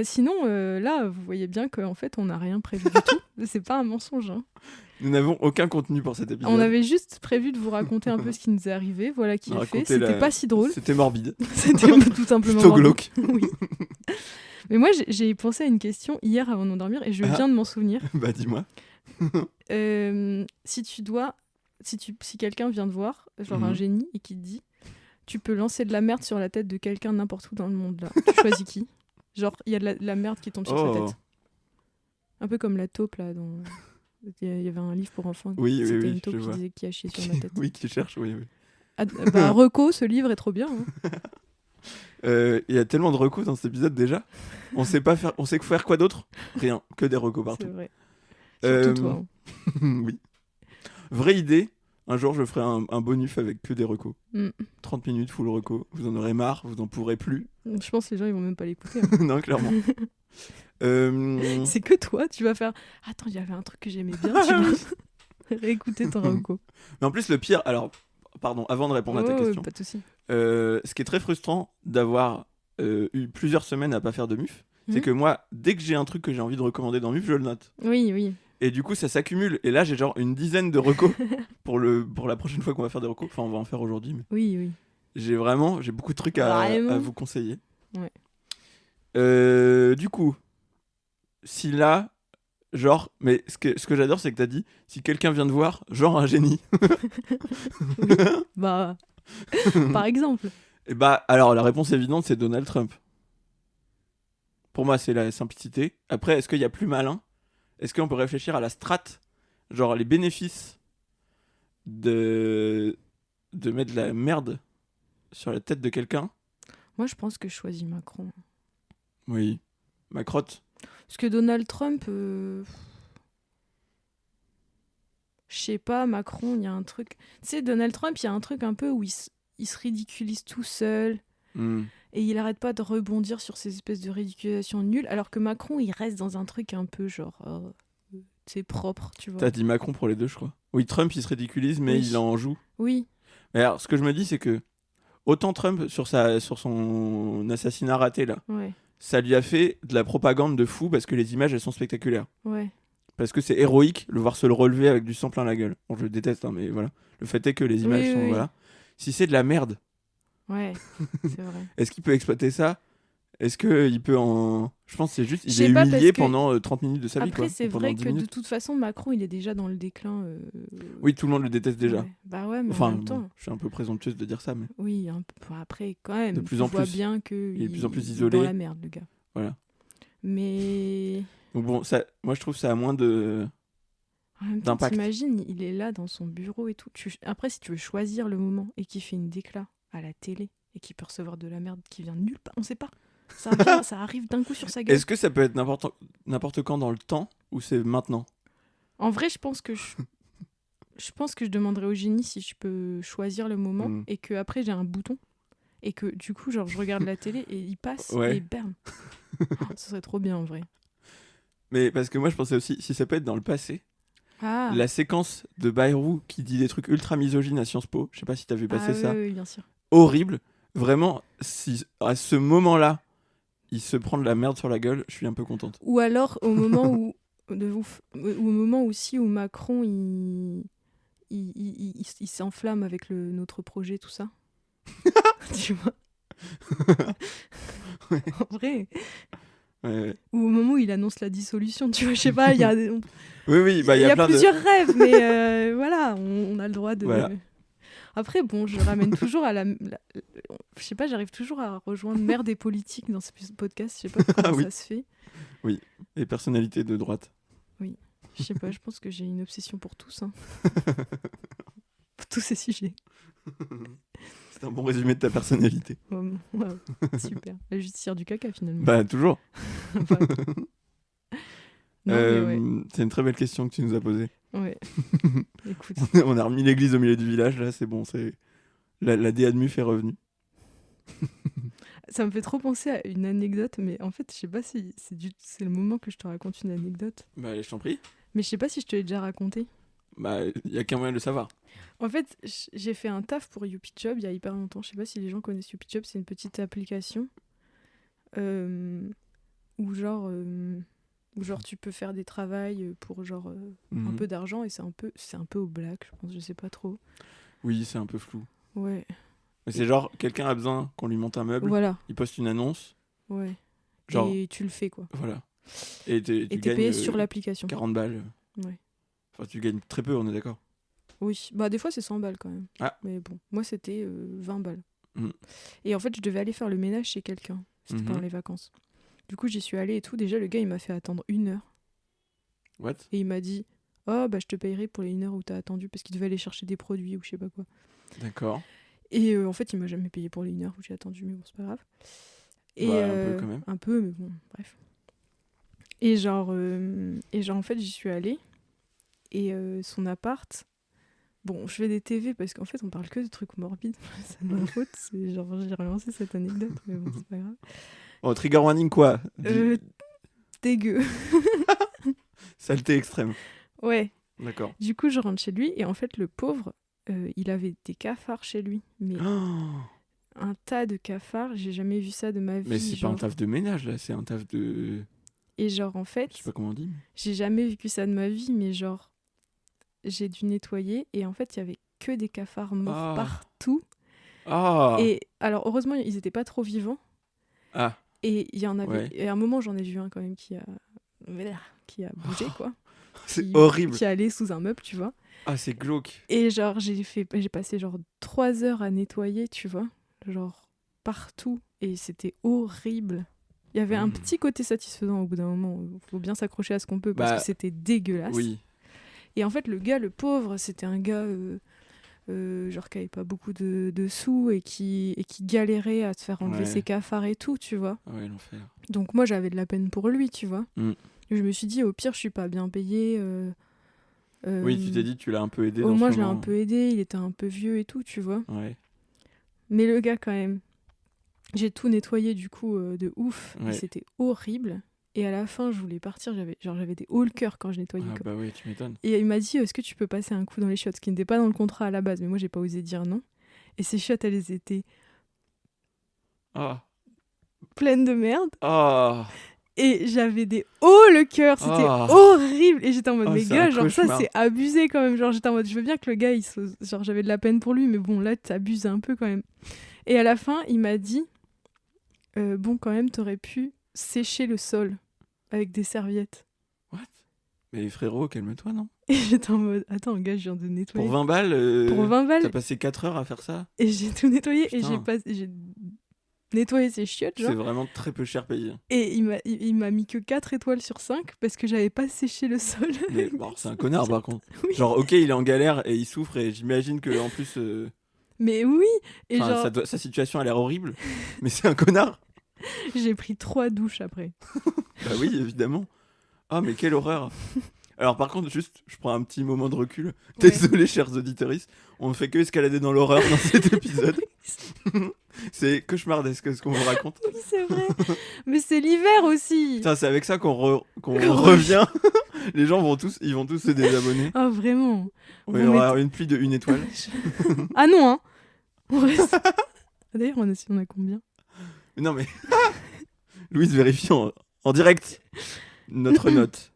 Sinon, là, vous voyez bien qu'en fait, on n'a rien prévu du tout. C'est pas un mensonge. Hein. Nous n'avons aucun contenu pour cet épisode. On avait juste prévu de vous raconter un peu ce qui nous est arrivé. Voilà qui est fait. Raconter C'était pas si drôle. C'était morbide. C'était tout simplement Plutôt morbide. glauque. Oui. Mais moi, j'ai pensé à une question hier avant de m'endormir et je viens de m'en souvenir. Bah dis-moi. Si quelqu'un vient te voir, genre un génie, et qui te dit tu peux lancer de la merde sur la tête de quelqu'un n'importe où dans le monde, là. Tu choisis qui? Genre, il y a de la merde qui tombe sur sa tête. Un peu comme la taupe, là. Il y avait un livre pour enfants. Oui, C'était oui, une taupe je qui vois. disait qui a chié sur ma tête. Oui, qui cherche, oui. Ah, bah, Reco, ce livre est trop bien. Hein. Il y a tellement de recos dans cet épisode déjà. On sait faire quoi d'autre? Rien, que des recos partout. C'est vrai. Surtout toi. Hein. Oui. Vraie idée, un jour je ferai un bonus avec que des recos. 30 minutes full reco, vous en aurez marre, vous en pourrez plus. Je pense que les gens ils vont même pas l'écouter. Hein. Non, clairement. C'est que toi, tu vas faire attends, il y avait un truc que j'aimais bien, tu vas réécouter ton reco. Mais en plus le pire, alors pardon, avant de répondre à ta question. Pas de souci. Ce qui est très frustrant d'avoir eu plusieurs semaines à pas faire de MUF, c'est que moi, dès que j'ai un truc que j'ai envie de recommander dans MUF, je le note. Oui. Et du coup, ça s'accumule. Et là, j'ai genre une dizaine de recos pour la prochaine fois qu'on va faire des recos. Enfin, on va en faire aujourd'hui. Mais... Oui. J'ai beaucoup de trucs à vous conseiller. Ouais. Du coup, si là, genre, mais ce que j'adore, c'est que t'as dit, si quelqu'un vient te voir, genre un génie. Oui. Bah, par exemple. Et bah, alors la réponse évidente, c'est Donald Trump. Pour moi, c'est la simplicité. Après, est-ce qu'il y a plus malin? Est-ce qu'on peut réfléchir à la strate, genre les bénéfices de mettre de la merde sur la tête de quelqu'un? Moi, je pense que je choisis Macron. Oui. Ma crotte. Parce que Donald Trump, je sais pas, Macron, il y a un truc... Tu sais, Donald Trump, il y a un truc un peu où il se ridiculise tout seul. Et il arrête pas de rebondir sur ces espèces de ridiculations nulles, alors que Macron, il reste dans un truc un peu genre... c'est propre, tu vois. T'as dit Macron pour les deux, je crois. Oui, Trump, il se ridiculise, mais il en joue. Oui. Mais alors, ce que je me dis, c'est que autant Trump, sur son assassinat raté, là, ça lui a fait de la propagande de fou parce que les images, elles sont spectaculaires. Ouais. Parce que c'est héroïque, le voir se le relever avec du sang plein la gueule. Bon, je le déteste, hein, mais voilà. Le fait est que les images sont... Voilà. Si c'est de la merde... Ouais, c'est vrai. Est-ce qu'il peut exploiter ça? Est-ce qu'il peut en... Je pense que c'est juste... Il est pas, humilié que... pendant 30 minutes de sa vie, quoi. Après, c'est vrai que de toute façon, Macron, il est déjà dans le déclin. Oui, tout le monde le déteste déjà. Ouais. Bah ouais, mais enfin, en même temps... je suis un peu présomptueuse de dire ça, mais... Oui, un peu... après, quand même, de plus en plus, bien qu'il est de plus en plus isolé. dans la merde, le gars. Voilà. Mais... Donc bon, ça, moi, je trouve ça a moins de... En même temps, t'imagines, il est là dans son bureau et tout. Après, si tu veux choisir le moment et qu'il fait une déclat à la télé et qu'il peut recevoir de la merde qui vient de nulle part, on sait pas. Ça arrive d'un coup sur sa gueule. Est-ce que ça peut être n'importe quand dans le temps ou c'est maintenant? En vrai, je pense que je demanderais au génie si je peux choisir le moment et que après j'ai un bouton et que du coup, genre, je regarde la télé et il passe et bam. Ce serait trop bien en vrai. Mais parce que moi, je pensais aussi, si ça peut être dans le passé, la séquence de Bayrou qui dit des trucs ultra misogynes à Sciences Po, je sais pas si t'as vu passer ça. Oui, bien sûr. Horrible. Vraiment, si à ce moment-là, il se prend de la merde sur la gueule, je suis un peu contente. Ou alors au moment où Macron il s'enflamme avec notre projet, tout ça. Tu vois. Ouais. En vrai. Ouais. Ou au moment où il annonce la dissolution, tu vois, je sais pas, il y a oui, bah, il y a plusieurs rêves, mais voilà, on a le droit de... Voilà. Après, bon, je ramène toujours à je sais pas, j'arrive toujours à rejoindre merde et politique dans ce podcast, je sais pas comment ça se fait. Oui, et personnalité de droite. Oui, je sais pas, je pense que j'ai une obsession pour tous, hein. Pour tous ces sujets. C'est un bon résumé de ta personnalité. Wow, super. La justicière du caca, finalement. Bah, toujours. Enfin, non, mais ouais. C'est une très belle question que tu nous as posée. Ouais. Écoute. On a remis l'église au milieu du village, là, c'est bon, c'est... La DA de MUF est revenue. Ça me fait trop penser à une anecdote, mais en fait, je sais pas si c'est le moment que je te raconte une anecdote. Bah, je t'en prie. Mais je sais pas si je te l'ai déjà raconté. Bah, y a qu'un moyen de le savoir. En fait, j'ai fait un taf pour YoupiJob il y a hyper longtemps. Je sais pas si les gens connaissent YoupiJob, c'est une petite application où genre tu peux faire des travails pour genre un peu d'argent et c'est un peu au black, je pense, je sais pas trop. Oui, c'est un peu flou. Ouais. Mais c'est genre, quelqu'un a besoin qu'on lui monte un meuble, Voilà. il poste une annonce. Ouais. Genre, et tu le fais, quoi. voilà. Et tu t'es gagnes payé sur l'application. 40 balles. Ouais. Enfin, tu gagnes très peu, on est d'accord. Oui, bah des fois c'est 100 balles quand même. Ah. Mais bon, moi c'était 20 balles. Mm. Et en fait, je devais aller faire le ménage chez quelqu'un. C'était pendant les vacances. Du coup, j'y suis allée et tout. Déjà, le gars, il m'a fait attendre 1 heure. What? Et il m'a dit, oh, bah je te payerai pour les 1 heure où t'as attendu parce qu'il devait aller chercher des produits ou je sais pas quoi. D'accord. Et en fait, il m'a jamais payé pour les 1 heure où j'ai attendu, mais bon, c'est pas grave. Et, bah, un peu quand même. Un peu, mais bon, bref. Et genre en fait, j'y suis allée. Et son appart... Bon, je fais des TV parce qu'en fait, on parle que de trucs morbides. C'est de ma faute. C'est genre, j'ai relancé cette anecdote, mais bon, c'est pas grave. Oh, trigger warning quoi? Dégueu. Saleté extrême. Ouais. D'accord. Du coup, je rentre chez lui et en fait, le pauvre, il avait des cafards chez lui. Mais un tas de cafards, j'ai jamais vu ça de ma vie. Mais c'est genre... pas un taf de ménage là, c'est un taf de... Et genre, en fait, je sais pas comment on dit. J'ai jamais vécu ça de ma vie, mais genre, j'ai dû nettoyer et en fait, il y avait que des cafards morts partout. Et alors, heureusement, ils étaient pas trop vivants. Et il y en avait... Et à un moment, j'en ai vu un quand même qui a bougé, quoi. C'est horrible. Qui allait sous un meuble, tu vois. Ah, c'est glauque. Et genre, j'ai passé genre 3 heures à nettoyer, tu vois. Genre, partout. Et c'était horrible. Il y avait un petit côté satisfaisant au bout d'un moment. Il faut bien s'accrocher à ce qu'on peut parce que c'était dégueulasse. Oui. Et en fait, le gars, le pauvre, c'était un gars genre qui avait pas beaucoup de sous et qui galérait à se faire enlever ses cafards et tout, tu vois. Ouais, l'enfer. Donc moi, j'avais de la peine pour lui, tu vois. Je me suis dit, au pire, je suis pas bien payée. Oui, tu t'es dit, tu l'as un peu aidé au dans moins, ce je l'ai moment. un peu aidé, il était un peu vieux et tout, tu vois. Ouais. Mais le gars, quand même, j'ai tout nettoyé du coup de ouf. Et c'était horrible. Et à la fin, je voulais partir, j'avais des hauts le cœur quand je nettoyais. Ah bah oui, tu m'étonnes. Et il m'a dit, est-ce que tu peux passer un coup dans les chiottes? Ce qui n'était pas dans le contrat à la base, mais moi, j'ai pas osé dire non. Et ces chiottes, elles étaient pleines de merde. Et j'avais des hauts le cœur, c'était horrible. Et j'étais en mode, mais gars, genre ça, c'est abusé quand même. Genre, j'étais en mode, je veux bien que le gars, genre, j'avais de la peine pour lui, mais bon, là, t'abuses un peu quand même. Et à la fin, il m'a dit, bon, quand même, t'aurais pu sécher le sol avec des serviettes. What? Mais frérot, calme-toi, non? Et j'étais en mode, attends, gars, je viens de nettoyer. Pour 20 balles Pour 20 balles. T'as passé 4 heures à faire ça? Et j'ai tout nettoyé. Putain. Et j'ai nettoyé ses chiottes, genre. C'est vraiment très peu cher payé. Et il m'a mis que 4 étoiles sur 5 parce que j'avais pas séché le sol. Mais bon, c'est un connard, par contre. Oui. Genre, ok, il est en galère et il souffre et j'imagine que en plus... Mais oui. Et genre... sa situation a l'air horrible, mais c'est un connard. J'ai pris 3 douches après. Bah oui, évidemment. Ah, mais quelle horreur. Alors par contre, juste, je prends un petit moment de recul. Désolé, chers auditeuristes, on ne fait que escalader dans l'horreur dans cet épisode. C'est cauchemardesque ce qu'on vous raconte. Oui, c'est vrai. Mais c'est l'hiver aussi. Putain, c'est avec ça qu'on revient. Les gens vont tous se désabonner. Ah, vraiment. Il y aura une pluie de 1 étoile. Ah non, hein. D'ailleurs, on a combien? Non mais... Louise vérifie en direct notre note.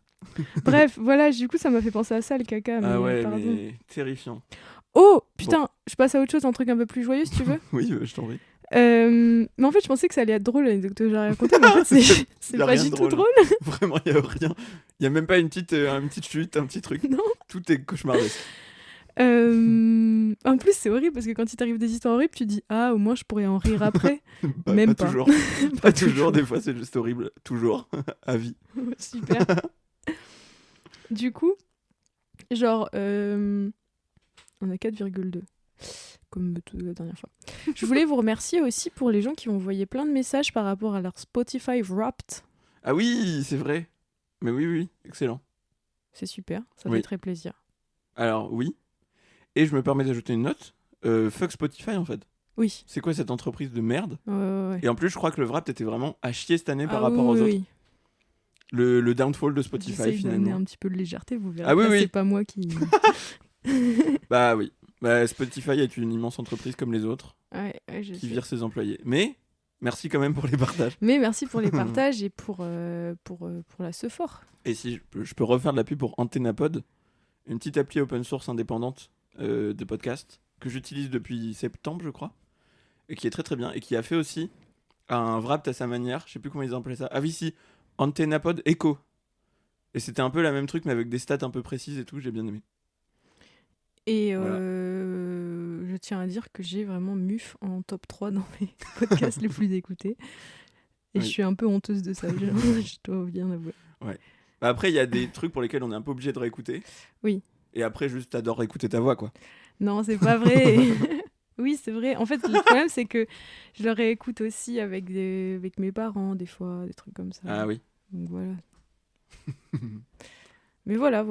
Bref, voilà, du coup, ça m'a fait penser à ça, le caca. Mais, ah ouais, pardon. mais terrifiant. Oh, putain, je passe à autre chose, un truc un peu plus joyeux, si tu veux. Oui, je t'en prie. Mais en fait, je pensais que ça allait être drôle, l'anecdote que j'ai racontée, mais en fait, c'est pas du tout drôle. Vraiment, il n'y a rien. Il n'y a même pas une petite chute, un petit truc. Non. Tout est cauchemardesque. En plus, c'est horrible parce que quand il t'arrive des histoires horribles, tu dis ah, au moins je pourrais en rire après. Même pas. pas. Toujours. Pas toujours, des fois c'est juste horrible. Toujours. À vie. Super. Du coup, genre, on a 4,2. comme la dernière fois. Je voulais vous remercier aussi pour les gens qui ont envoyé plein de messages par rapport à leur Spotify Wrapped. Ah oui, c'est vrai. Mais oui, excellent. C'est super, ça Oui. fait très plaisir. Alors oui. Et je me permets d'ajouter une note. Fuck Spotify en fait. Oui. C'est quoi cette entreprise de merde? Ouais. Et en plus, je crois que le Wrapped était vraiment à chier cette année par Ah rapport aux autres. oui. Le downfall de Spotify J'essaye d'amener finalement. un petit peu de légèreté, vous verrez. Ah oui, Après, oui. c'est pas moi qui... Bah oui. Bah, Spotify est une immense entreprise comme les autres Ouais, je qui sais. vire ses employés. Mais merci quand même pour les partages. Mais merci pour les partages et pour la Sephore. Et si je peux refaire de la pub pour Antennapod, une petite appli open source indépendante de podcast que j'utilise depuis septembre, je crois, et qui est très très bien, et qui a fait aussi un Wrapped à sa manière, je sais plus comment ils appelaient ça. Ah oui, si, Antennapod Echo. Et c'était un peu la même truc, mais avec des stats un peu précises et tout, j'ai bien aimé. Et Voilà. je tiens à dire que j'ai vraiment MUF en top 3 dans mes podcasts les plus écoutés. Et Oui. je suis un peu honteuse de ça, je dois bien avouer. Bah après, il y a des trucs pour lesquels on est un peu obligé de réécouter. Oui. Et après, juste, t'adores écouter ta voix, quoi. Non, c'est pas vrai. Oui, c'est vrai. En fait, le problème, c'est que je le réécoute aussi avec mes parents, des fois, des trucs comme ça. Ah oui. Donc voilà. Mais voilà.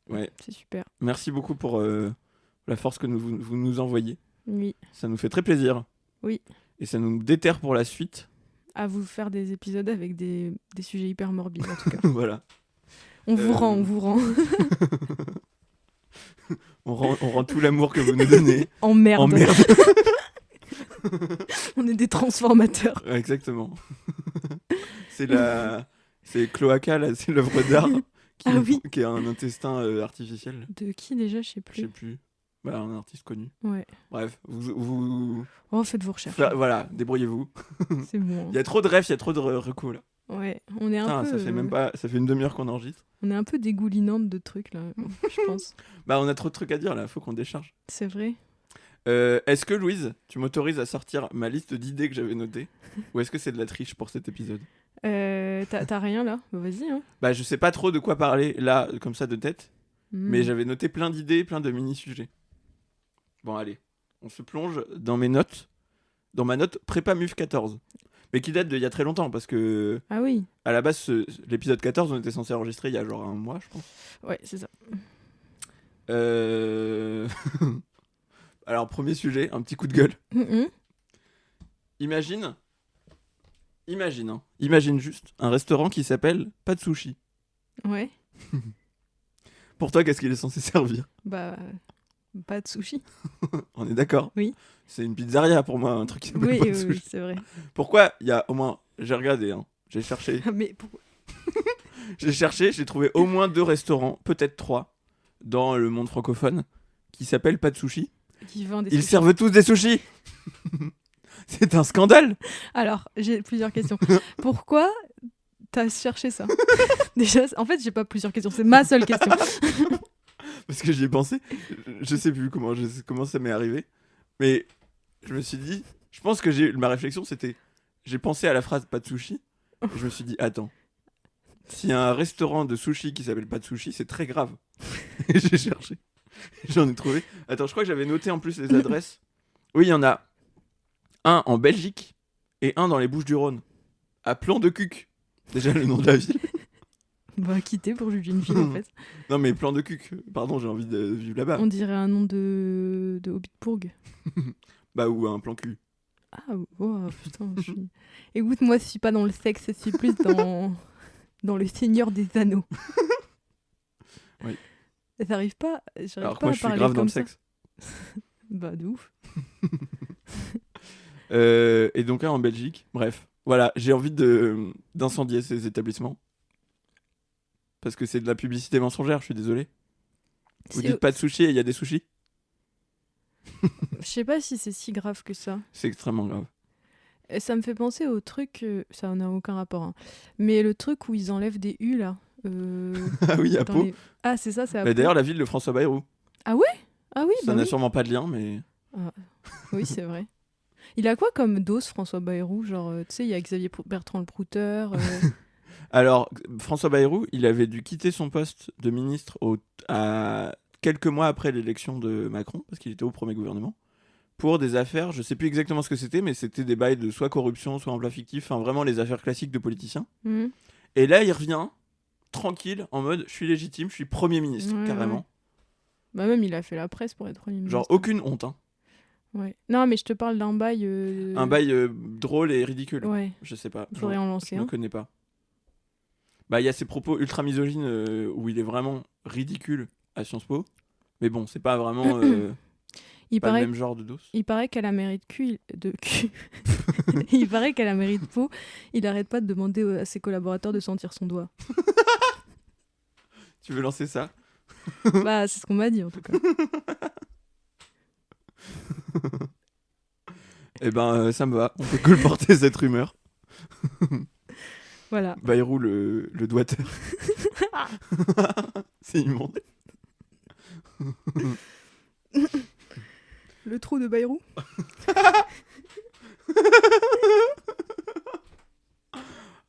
Ouais. C'est super. Merci beaucoup pour la force que vous nous envoyez. Oui. Ça nous fait très plaisir. Oui. Et ça nous déterre pour la suite. À vous faire des épisodes avec des sujets hyper morbides, en tout cas. Voilà. On vous rend. On rend tout l'amour que vous nous donnez. En merde. En merde. On est des transformateurs. Ouais, exactement. C'est Cloaca, là, c'est l'œuvre d'art qui est un intestin artificiel. De qui déjà, je sais Je sais plus. plus. Bah, un artiste connu. Ouais. Bref, vous... Oh, faites vos recherches. Voilà, débrouillez-vous. C'est bon. Il y a trop de refs, il y a trop de recos là. Ouais, on est un peu. Ça fait une demi-heure qu'on enregistre. On est un peu dégoulinante de trucs là, je pense. Bah, on a trop de trucs à dire là, faut qu'on décharge. C'est vrai. Est-ce que Louise, tu m'autorises à sortir ma liste d'idées que j'avais notées ou est-ce que c'est de la triche pour cet épisode? T'as rien là? Bah, vas-y. Hein. Bah, je sais pas trop de quoi parler là, comme ça de tête, mais Mm. j'avais noté plein d'idées, plein de mini-sujets. Bon, allez, on se plonge dans mes notes, dans ma note Prépa MUF 14, mais qui date d'il y a très longtemps parce que Ah oui. à la base, l'épisode 14, on était censé enregistrer il y a genre un mois, je pense. Ouais, c'est ça. Alors, premier sujet, un petit coup de gueule. Mhm. Imagine juste un restaurant qui s'appelle Pas de Sushi. Ouais. Pour toi, qu'est-ce qu'il est censé servir? Bah, pas de sushi. On est d'accord? Oui. C'est une pizzeria pour moi, un truc qui s'appelle Oui, Pas de oui, Sushi. c'est vrai. Pourquoi il y a au moins... J'ai regardé, hein. J'ai cherché. Mais pourquoi? J'ai trouvé au moins 2 restaurants, peut-être 3, dans le monde francophone, qui s'appellent Pas de Sushi. Qui vend des Ils sushis. servent tous des sushis. C'est un scandale. Alors, j'ai plusieurs questions. Pourquoi t'as cherché ça? Déjà, en fait, j'ai pas plusieurs questions. C'est ma seule question. Parce que j'y ai pensé. Je sais plus comment ça m'est arrivé. Mais je me suis dit... Je pense que ma réflexion, c'était... J'ai pensé à la phrase Pas de Sushi. Et je me suis dit, attends. S'il y a un restaurant de sushi qui s'appelle Pas de Sushi, c'est très grave. Et j'ai cherché. J'en ai trouvé. Attends, je crois que j'avais noté en plus les adresses. Oui, il y en a un en Belgique et un dans les Bouches-du-Rhône. À Plan de Cuc. Déjà le nom de la ville. Bah, quitter pour juger une fille, en fait. Non, mais Plan de Cuc. Pardon, j'ai envie de vivre là-bas. On dirait un nom de Hobbitbourg. Bah, ou un plan cul. Ah, oh, putain, je suis... Écoute, moi, je suis pas dans le sexe, je suis plus dans le Seigneur des Anneaux. Oui. J'arrive pas Alors que pas moi, à je suis parler grave dans comme le ça. sexe. Bah, de ouf. Et donc, un en Belgique. Bref. Voilà, j'ai envie d'incendier ces établissements. Parce que c'est de la publicité mensongère, je suis désolé. Vous dites pas de sushi et il y a des sushis? Je sais pas si c'est si grave que ça. C'est extrêmement grave. Et ça me fait penser au truc, ça n'a aucun rapport, hein. Mais le truc où ils enlèvent des U là. Ah oui, à dans Pau. les- Ah, c'est ça, c'est à Mais Pau. d'ailleurs, la ville de François Bayrou. Ah oui, Ça bah n'a oui. sûrement pas de lien, mais... Oui, c'est vrai. Il a quoi comme dose, François Bayrou? Genre, tu sais, il y a Xavier Bertrand le Prouteur. Alors, François Bayrou, il avait dû quitter son poste de ministre à quelques mois après l'élection de Macron, parce qu'il était au premier gouvernement, pour des affaires, je sais plus exactement ce que c'était, mais c'était des bails de soit corruption, soit emploi fictif, enfin vraiment les affaires classiques de politiciens. Mhm. Et là, il revient tranquille, en mode je suis légitime, je suis Premier ministre, Ouais, carrément. ouais. Bah même il a fait la presse pour être Premier ministre. Genre aucune honte, hein. Ouais. Non mais je te parle d'un bail. Un bail drôle et ridicule. Ouais. Je sais pas. Faudrait en lancer Je ne un. connais pas. Bah, il y a ces propos ultra misogynes où il est vraiment ridicule à Sciences Po. Mais bon, c'est pas vraiment Il pas paraît. le même genre de dos. Il paraît qu'à la mairie de cul. Il paraît qu'à la mairie de Pau, il arrête pas de demander à ses collaborateurs de sentir son doigt. Tu veux lancer ça? Bah, c'est ce qu'on m'a dit en tout cas. Eh ben, ça me va. On peut colporter cette rumeur. Voilà. Bayrou le doigteur. C'est immonde. Le trou de Bayrou.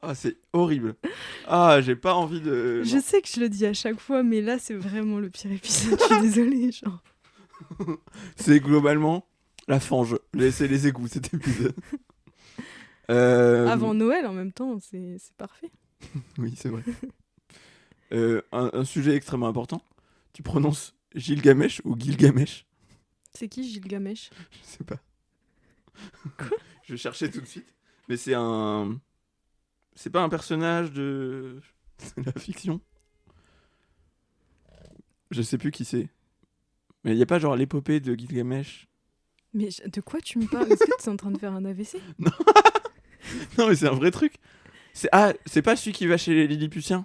Ah, c'est horrible. Ah, j'ai pas envie de... Je sais que je le dis à chaque fois, mais là, c'est vraiment le pire épisode. Je suis désolée. Genre. C'est globalement la fange. C'est les égouts, cet épisode. Avant Noël, en même temps, c'est parfait. Oui, c'est vrai. Un sujet extrêmement important. Tu prononces Gilgamesh ou Gilgamesh? C'est qui Gilgamesh? Je sais pas. Quoi? Je cherchais tout de suite. Mais c'est un... C'est pas un personnage de la fiction. Je sais plus qui c'est. Mais il y a pas genre l'épopée de Gilgamesh? Mais de quoi tu me parles? Est-ce que tu es en train de faire un AVC? Non, mais c'est un vrai truc. C'est pas celui qui va chez les Lilliputiens?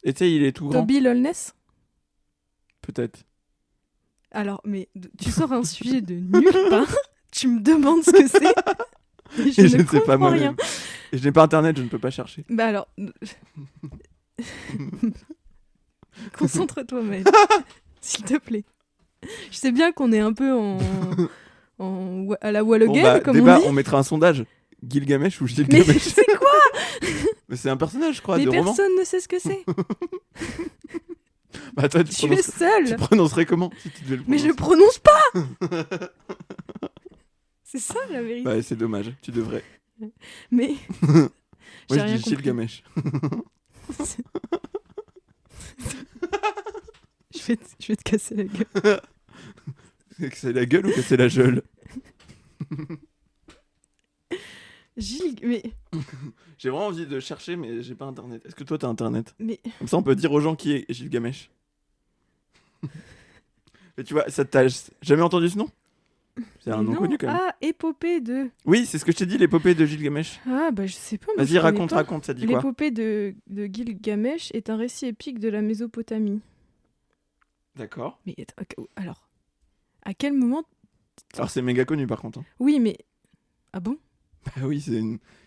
Et tu sais, il est tout grand. Toby Lolness? Peut-être. Alors, mais tu sors un sujet de nulle part, tu me demandes ce que c'est, et je Et ne je ne sais pas comprends rien. moi-même. Et je n'ai pas internet, je ne peux pas chercher. Bah alors... Concentre-toi, Maël. S'il te plaît. Je sais bien qu'on est un peu à la wall Bon, again, bah, comme débat, on dit. on mettra un sondage. Gilgamesh ou Mais Gilgamesh? c'est quoi? Mais c'est un personnage, je crois, Mais de roman. personne ne sait ce que c'est. Bah toi, Tu es tu seule. prononcerais comment si tu devais le Mais je prononcer? prononce pas. C'est ça la vérité. Bah c'est dommage, tu devrais. Mais... Moi J'ai je rien dis compris. Gilgamesh. Je vais te casser la gueule. C'est la gueule ou que c'est la gueule? Gilles, mais... J'ai vraiment envie de chercher, mais j'ai pas internet. Est-ce que toi t'as internet? Mais... Comme ça on peut dire aux gens qui est Gilgamesh. Mais tu vois, ça t'as jamais entendu ce nom? C'est un nom non. connu quand même. Ah, épopée de... Oui, c'est ce que je t'ai dit, l'épopée de Gilgamesh. Ah, bah je sais pas. moi, Vas-y, je connais raconte, pas. raconte, ça dit quoi? L'épopée de Gilgamesh est un récit épique de la Mésopotamie. D'accord. Mais alors, à quel moment... Alors c'est méga connu par contre. Hein. Oui, mais... Ah bon? Bah oui,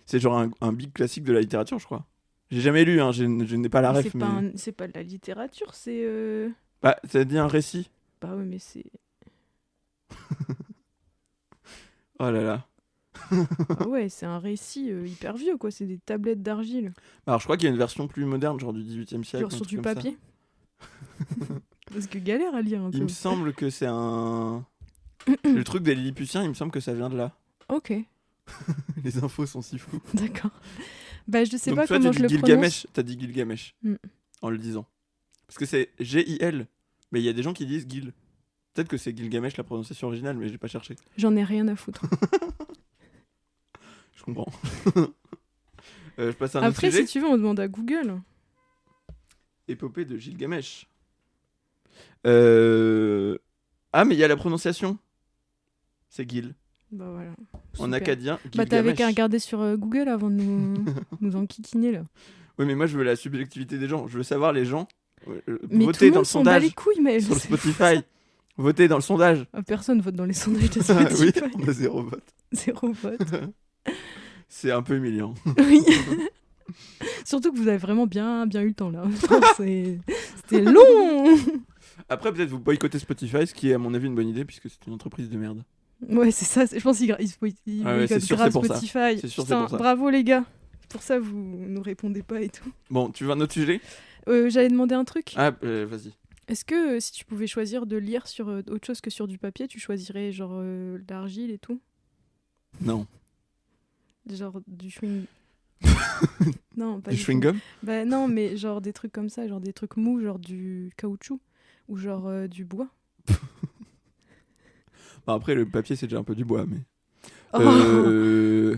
c'est genre un big classique de la littérature, je crois. J'ai jamais lu, hein, je n'ai pas la Mais ref, mais... c'est pas de la littérature, c'est... Bah, ça dit un récit. Bah ouais, mais c'est... Oh là là. Ah ouais, c'est un récit hyper vieux, quoi. C'est des tablettes d'argile. Alors je crois qu'il y a une version plus moderne, genre du 18e siècle. Genre un sur truc du comme ça. papier. Parce que galère à lire un peu. Il me semble que c'est un... Le truc des Lilliputiens, il me semble que ça vient de là. Ok, Les infos sont si floues. d'accord. Bah je sais Donc pas toi, comment t'as je le dit prononce. Gilgamesh, t'as dit Gilgamesh. Mm. En le disant. Parce que c'est G-I-L. Mais il y a des gens qui disent Gil. Peut-être que c'est Gilgamesh la prononciation originale, mais j'ai pas cherché. J'en ai rien à foutre. Je comprends. Je passe à un autre Après, sujet. si tu veux, on demande à Google. Épopée de Gilgamesh. Ah, mais il y a la prononciation. C'est Gil. Bah voilà. En Super. acadien, Bah t'avais Gilgamesh. qu'à regarder sur Google avant de nous enquiquiner là. Oui, mais moi je veux la subjectivité des gens. Je veux savoir les gens. Mais tout Voter le dans monde le s'en bat sondage les couilles, mais sur le Spotify. Voter dans le sondage. Personne vote dans les sondages de Ah, oui, Spotify. on a 0 vote. Zéro vote. C'est un peu humiliant. Oui. Surtout que vous avez vraiment bien eu le temps là. C'était long. Après, peut-être vous boycottez Spotify, ce qui est à mon avis une bonne idée, puisque c'est une entreprise de merde. Ouais, c'est ça. Je pense qu'ils Ah ouais, boycottent c'est sûr, grave c'est pour ça. Spotify. C'est sûr, c'est Putain, pour ça. bravo les gars. Pour ça, vous nous répondez pas et tout. Bon, tu veux un autre sujet? J'allais demander un truc. Ah, vas-y. Est-ce que si tu pouvais choisir de lire sur autre chose que sur du papier, tu choisirais genre l'argile et tout? Non. Genre du chewing... Non, pas Du du chewing. chewing-gum? Bah non, mais genre des trucs comme ça, genre des trucs mous, genre du caoutchouc ou genre du bois. Bah, après, le papier, c'est déjà un peu du bois, mais... Oh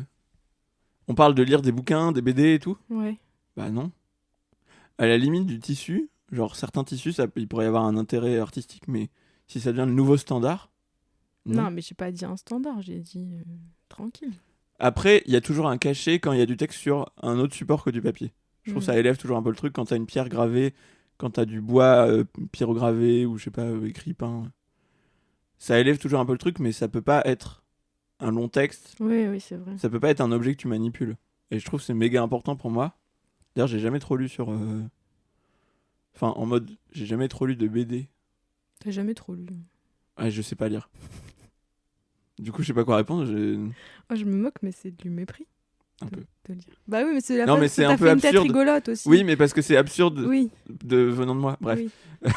On parle de lire des bouquins, des BD et tout? Ouais. Bah non. À la limite du tissu, genre certains tissus, il pourrait y avoir un intérêt artistique, mais si ça devient le nouveau standard, non. Non, mais j'ai pas dit un standard, j'ai dit tranquille. Après, il y a toujours un cachet quand il y a du texte sur un autre support que du papier. Je trouve que ça élève toujours un peu le truc quand t'as une pierre gravée, quand t'as du bois pyrogravé ou je sais pas, écrit, peint. Ça élève toujours un peu le truc, mais ça peut pas être un long texte. Oui, oui, c'est vrai. Ça peut pas être un objet que tu manipules. Et je trouve que c'est méga important pour moi. D'ailleurs, j'ai jamais trop lu sur... Enfin, en mode, j'ai jamais trop lu de BD. T'as jamais trop lu. Ah, je sais pas lire. Du coup, je sais pas quoi répondre. Oh, je me moque, mais c'est du mépris. Un peu. De lire. Bah oui, mais c'est la Non, base, mais c'est t'as un peu fait une tête absurde. rigolote aussi. Oui, mais parce que c'est absurde Oui, venant de moi. Bref. oui.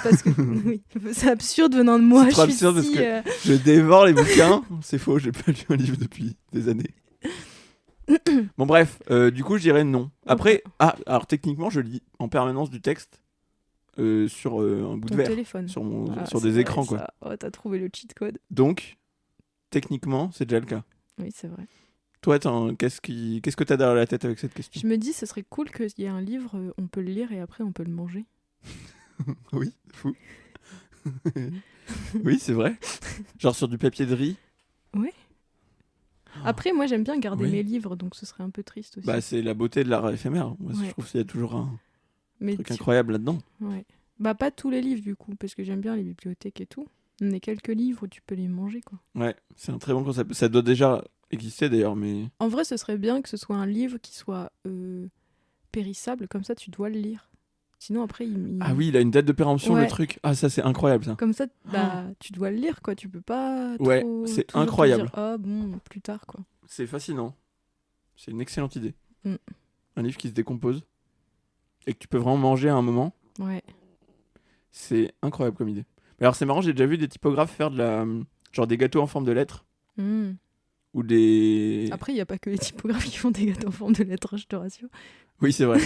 Parce que oui, c'est absurde venant de moi. C'est trop Je suis absurde parce si, que je dévore les bouquins. C'est faux, j'ai pas lu un livre depuis des années. Bon, bref, du coup, je dirais non. Après, alors techniquement, je lis en permanence du texte sur un bout ton de verre. téléphone. Sur C'est des vrai, écrans, quoi. ça. Oh, t'as trouvé le cheat code. Donc, techniquement, c'est déjà le cas. Oui, c'est vrai. Toi, qu'est-ce que t'as derrière la tête avec cette question? Je me dis, ce serait cool qu'il y ait un livre, on peut le lire et après on peut le manger. Oui, fou. Oui, c'est vrai. Genre sur du papier de riz. Après, moi, j'aime bien garder Oui. mes livres, donc ce serait un peu triste aussi. Bah, c'est la beauté de l'art éphémère. Moi, Ouais. je trouve qu'il y a toujours un Mais truc incroyable là-dedans. Ouais. Bah, pas tous les livres, du coup, parce que j'aime bien les bibliothèques et tout. On a quelques livres où tu peux les manger, quoi. Ouais, c'est un très bon concept. Ça doit déjà exister d'ailleurs, mais... En vrai, ce serait bien que ce soit un livre qui soit périssable, comme ça, tu dois le lire. Sinon, après, Ah oui, il a une date de péremption, le Ouais. truc. Ah, ça, c'est incroyable, ça. Comme ça, bah, tu dois le lire, quoi. Tu peux pas Ouais, trop... c'est toujours te incroyable. dire, ah bon, plus tard, quoi. C'est fascinant. C'est une excellente idée. Mm. Un livre qui se décompose et que tu peux vraiment manger à un moment. Ouais. C'est incroyable comme idée. Mais alors, c'est marrant, j'ai déjà vu des typographes faire genre des gâteaux en forme de lettres Mm. ou des... Après, il n'y a pas que les typographes qui font des gâteaux en forme de lettres, je te rassure. Oui, c'est vrai.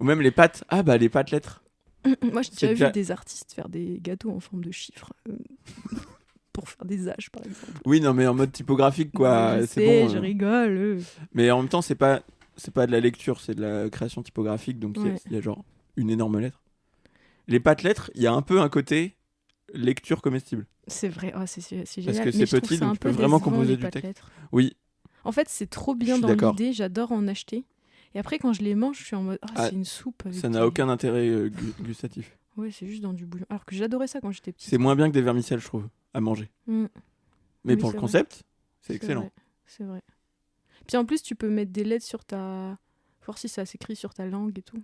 Ou même les pâtes. Ah bah, les pâtes lettres. Moi, j'ai C'est déjà déjà- vu des artistes faire des gâteaux en forme de chiffres. Pour faire des âges, par exemple. Oui, non, mais en mode typographique, quoi. Je C'est sais, bon. je rigole. Mais en même temps, c'est pas de la lecture, c'est de la création typographique, donc Ouais. il y a genre une énorme lettre. Les pâtes lettres, il y a un peu un côté lecture comestible. C'est vrai, oh, c'est génial. que Mais c'est je trouve petit, ça donc un tu peux peu vraiment décevant, composer les du pâtes texte. lettres. Oui, En fait, c'est trop bien suis dans d'accord. l'idée, j'adore en acheter. Et après, quand je les mange, je suis en mode, Ah, c'est une soupe. Avec ça n'a des- aucun intérêt gustatif. Ouais, c'est juste dans du bouillon. Alors que j'adorais ça quand j'étais petite. C'est moins bien que des vermicelles, je trouve, à manger. Mm. Mais Oui, pour c'est le vrai. concept, c'est excellent. vrai, C'est vrai. Puis en plus, tu peux mettre des lettres sur ta... Voir si ça s'écrit sur ta langue et tout.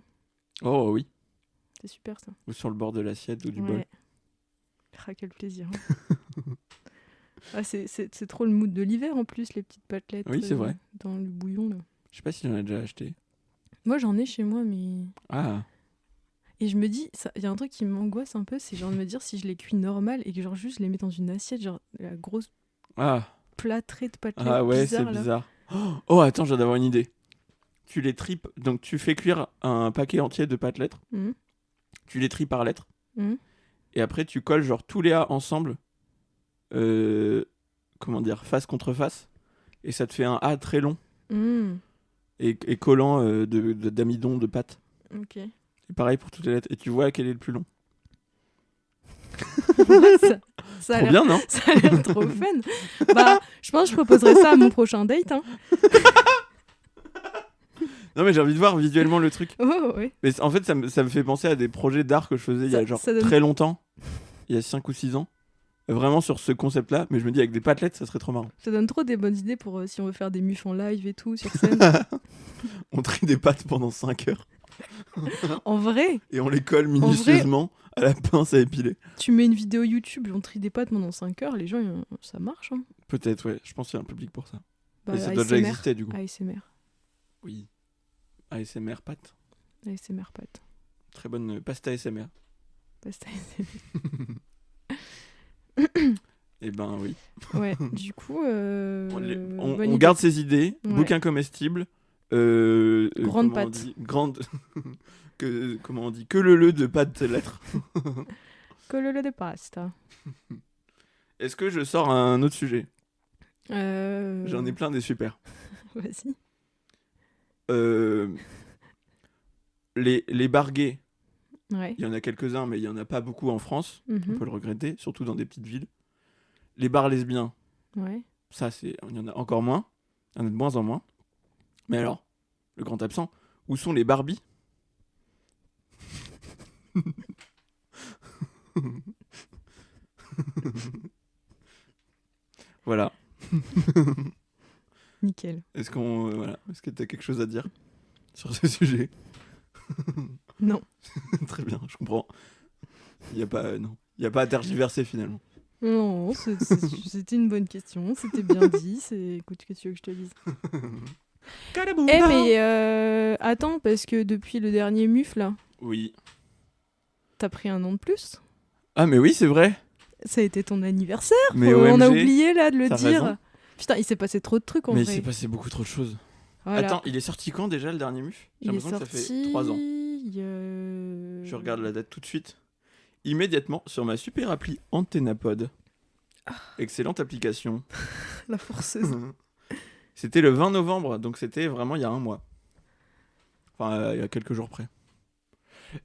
Oh oui, C'est super, ça. ou sur le bord de l'assiette ou du bol. Ouais. Ah, quel plaisir. Ah, c'est trop le mood de l'hiver en plus, les petites pâtelettes. Oui, c'est vrai. Dans le bouillon, là. Je sais pas si j'en ai déjà acheté. Moi, j'en ai chez moi, mais... Ah, Et je me dis, il y a un truc qui m'angoisse un peu, c'est genre de me dire si je les cuis normal et que genre juste je les mets dans une assiette, genre la grosse ah, plâtrée de pâtelettes ah ouais, c'est bizarre, là. bizarre. Oh, attends, je viens d'avoir une idée. Tu les tripes, donc tu fais cuire un paquet entier de pâtes lettres, Mhm. tu les tries par lettres, Mhm. et après tu colles genre tous les A ensemble, comment dire, face contre face, et ça te fait un A très long Mhm. et collant d'amidon de pâte. Ok. Et pareil pour toutes les lettres, et tu vois quel est le plus long. ça a Trop l'air bien, non? ça a l'air trop fun. Bah, je pense que je proposerai ça à mon prochain date. Hein. Non mais j'ai envie de voir visuellement le truc. Oh, ouais. Mais en fait ça me fait penser à des projets d'art que je faisais il y a genre Ça donne- très longtemps, il y a 5 ou 6 ans. Vraiment sur ce concept-là, mais je me dis avec des pâtelettes ça serait trop marrant. Ça donne trop des bonnes idées pour si on veut faire des mufs en live et tout sur scène. On trie des pâtes pendant 5 heures En vrai, et on les colle minutieusement à la pince à épiler. tu mets une vidéo YouTube, on trie des pâtes pendant 5 heures, les gens, ça marche. Hein. Peut-être, ouais, je pense qu'il y a un public pour ça. Bah, Et ça doit déjà ASMR. exister du coup. ASMR. Oui. ASMR pâtes. ASMR pâtes. Très bonne pasta ASMR. Pasta et Eh ben oui. Ouais, du coup. On bonne idée. garde ses idées, Ouais. bouquin comestible, Grande comment on pâte. dit, grande, comment on dit, que le de pâte lettres. Cololo de pasta. Est-ce que je sors un autre sujet? Euh... J'en ai plein des super. Vas-y. Les barguets, Ouais. il y en a quelques-uns, mais il y en a pas beaucoup en France. On Mhm. peut le regretter, surtout dans des petites villes. Les bars lesbiens, Ouais. ça, il y en a encore moins. Il y en a de moins en moins. Mais alors, le grand absent, où sont les Barbies? Voilà. Nickel. Est-ce que tu as quelque chose à dire sur ce sujet? Non. Très bien, je comprends. Il y a pas non, il y a pas à tergiverser finalement. Non, c'était une bonne question. C'était bien dit. Écoute, qu'est-ce que tu veux que je te dise? Mais attends, parce que depuis le dernier MUF, là, Oui. t'as pris un an de plus. Ah mais oui, c'est vrai. Ça a été ton anniversaire. Mais On a OMG, oublié là de le t'as dire. raison. Putain, il s'est passé trop de trucs en Mais il vrai. s'est passé beaucoup trop de choses. Voilà. Attends, il est sorti quand déjà le dernier MUF? J'ai Il est l'impression que ça fait sorti 3 ans. Je Je regarde la date tout de suite. Immédiatement sur ma super appli Antenapod. Excellente application. La forceuse. C'était le 20 novembre, donc c'était vraiment il y a un mois. Enfin, il y a quelques jours près.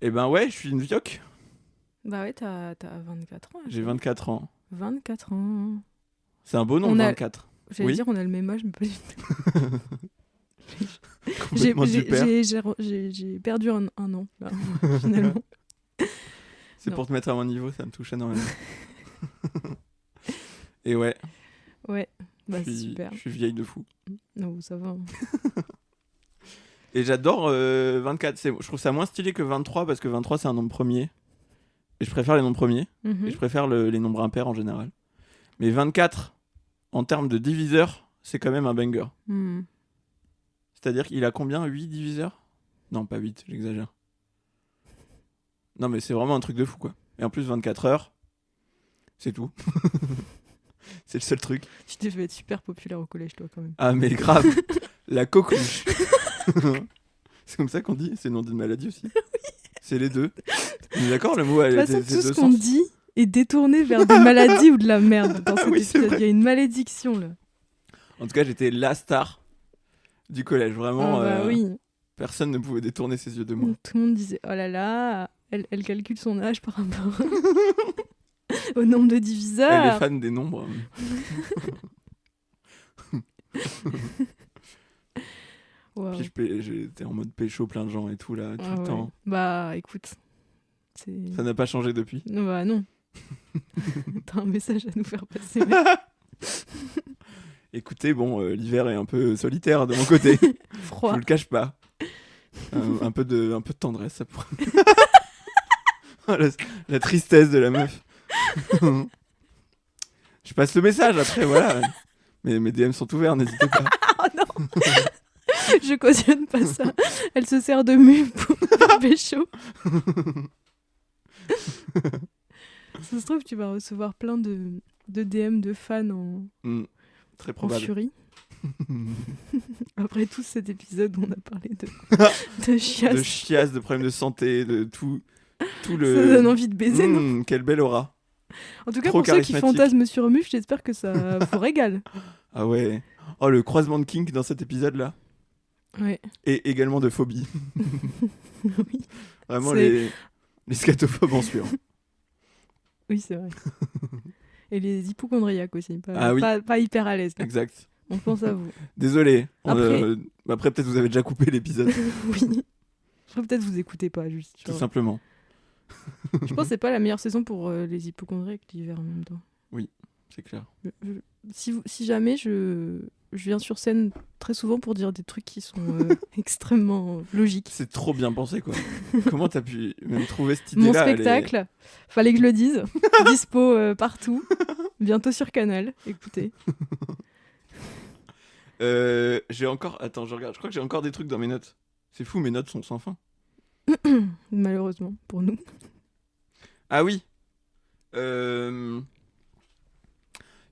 Et ben ouais, je suis une vioque. Bah ouais, t'as 24 ans. J'ai 24 ans. 24 ans. C'est un beau nom, On a- 24. J'allais Oui. dire on a le même âge, mais pas du tout. J'ai Complètement du père. j'ai perdu un an, là, finalement. C'est Non. pour te mettre à mon niveau, ça me touche énormément. Et ouais, Ouais, bah je c'est suis, super. je suis vieille de fou. Non, ça va. Et j'adore 24. Je trouve ça moins stylé que 23 parce que 23 c'est un nombre premier. Et je préfère les nombres premiers. Mhm. Et je préfère les nombres impairs en général. Mais 24, en termes de diviseur, c'est quand même un banger. Hmm. C'est-à-dire qu'il a combien? 8 diviseurs? Non, pas 8, j'exagère. Non, mais c'est vraiment un truc de fou, quoi. Et en plus, 24 heures, c'est tout. C'est le seul truc. Tu devais être super populaire au collège, toi, quand même. Ah, mais grave, la coqueluche. C'est comme ça qu'on dit? C'est le nom d'une maladie aussi. C'est les deux. On est d'accord, le mot a De toute c'est façon, tout deux ce qu'on sens. dit est détourné vers des maladies ou de la merde dans cet Oui, c'est épisode. vrai. Il y a une malédiction, là. En tout cas, j'étais la star du collège. Vraiment, Ah bah oui. personne ne pouvait détourner ses yeux de moi. Tout le monde disait, oh là là, elle calcule son âge par rapport au nombre de Elle est diviseurs. fan des nombres. Wow. Puis j'étais en mode pécho plein de gens et tout là, tout Ah le ouais. temps. Bah écoute, c'est... Ça n'a pas changé depuis. Non, bah non. T'as un message à nous faire passer. mec. Écoutez, bon, l'hiver est un peu solitaire de mon côté. Je Froid. vous le cache pas. Un peu de tendresse, ça pourrait. Oh, la tristesse de la meuf. Je passe le message après, voilà. Mais mes DM sont ouverts, n'hésitez pas. Oh non. Je cautionne pas ça. Elle se sert de mu pour pécho. Ça se trouve, tu vas recevoir plein de DM de fans en Très probable. furie. Après tout cet épisode où on a parlé de chiasse, De chiasse, de problèmes de santé, de tout ça le. donne envie de baiser, non? Quelle belle aura. En tout cas, trop pour ceux qui charismatique. fantasment sur Muf, j'espère que ça vous régale. Ah ouais. Oh, le croisement de kink dans cet épisode-là. Ouais. Et également de phobie. Oui. Vraiment C'est- les scatophobes en sueur. Oui, c'est vrai. Et les hypochondriaques aussi, pas, Ah oui. pas hyper à l'aise. là. Exact. On pense à vous. Désolé. Après- Après peut-être vous avez déjà coupé l'épisode. Oui. Je crois peut-être vous écoutez pas, juste. Tout genre. simplement. Je pense que c'est pas la meilleure saison pour les hypochondriaques l'hiver en même temps. C'est clair. Si jamais je viens sur scène très souvent pour dire des trucs qui sont extrêmement logiques. C'est trop bien pensé, quoi. Comment t'as pu même trouver cette Mon idée-là? spectacle, fallait que je le dise. Dispo partout. Bientôt sur Canal. Écoutez. J'ai encore... Attends, je regarde. Je crois que j'ai encore des trucs dans mes notes. C'est fou, mes notes sont sans fin. Malheureusement pour nous. Ah oui.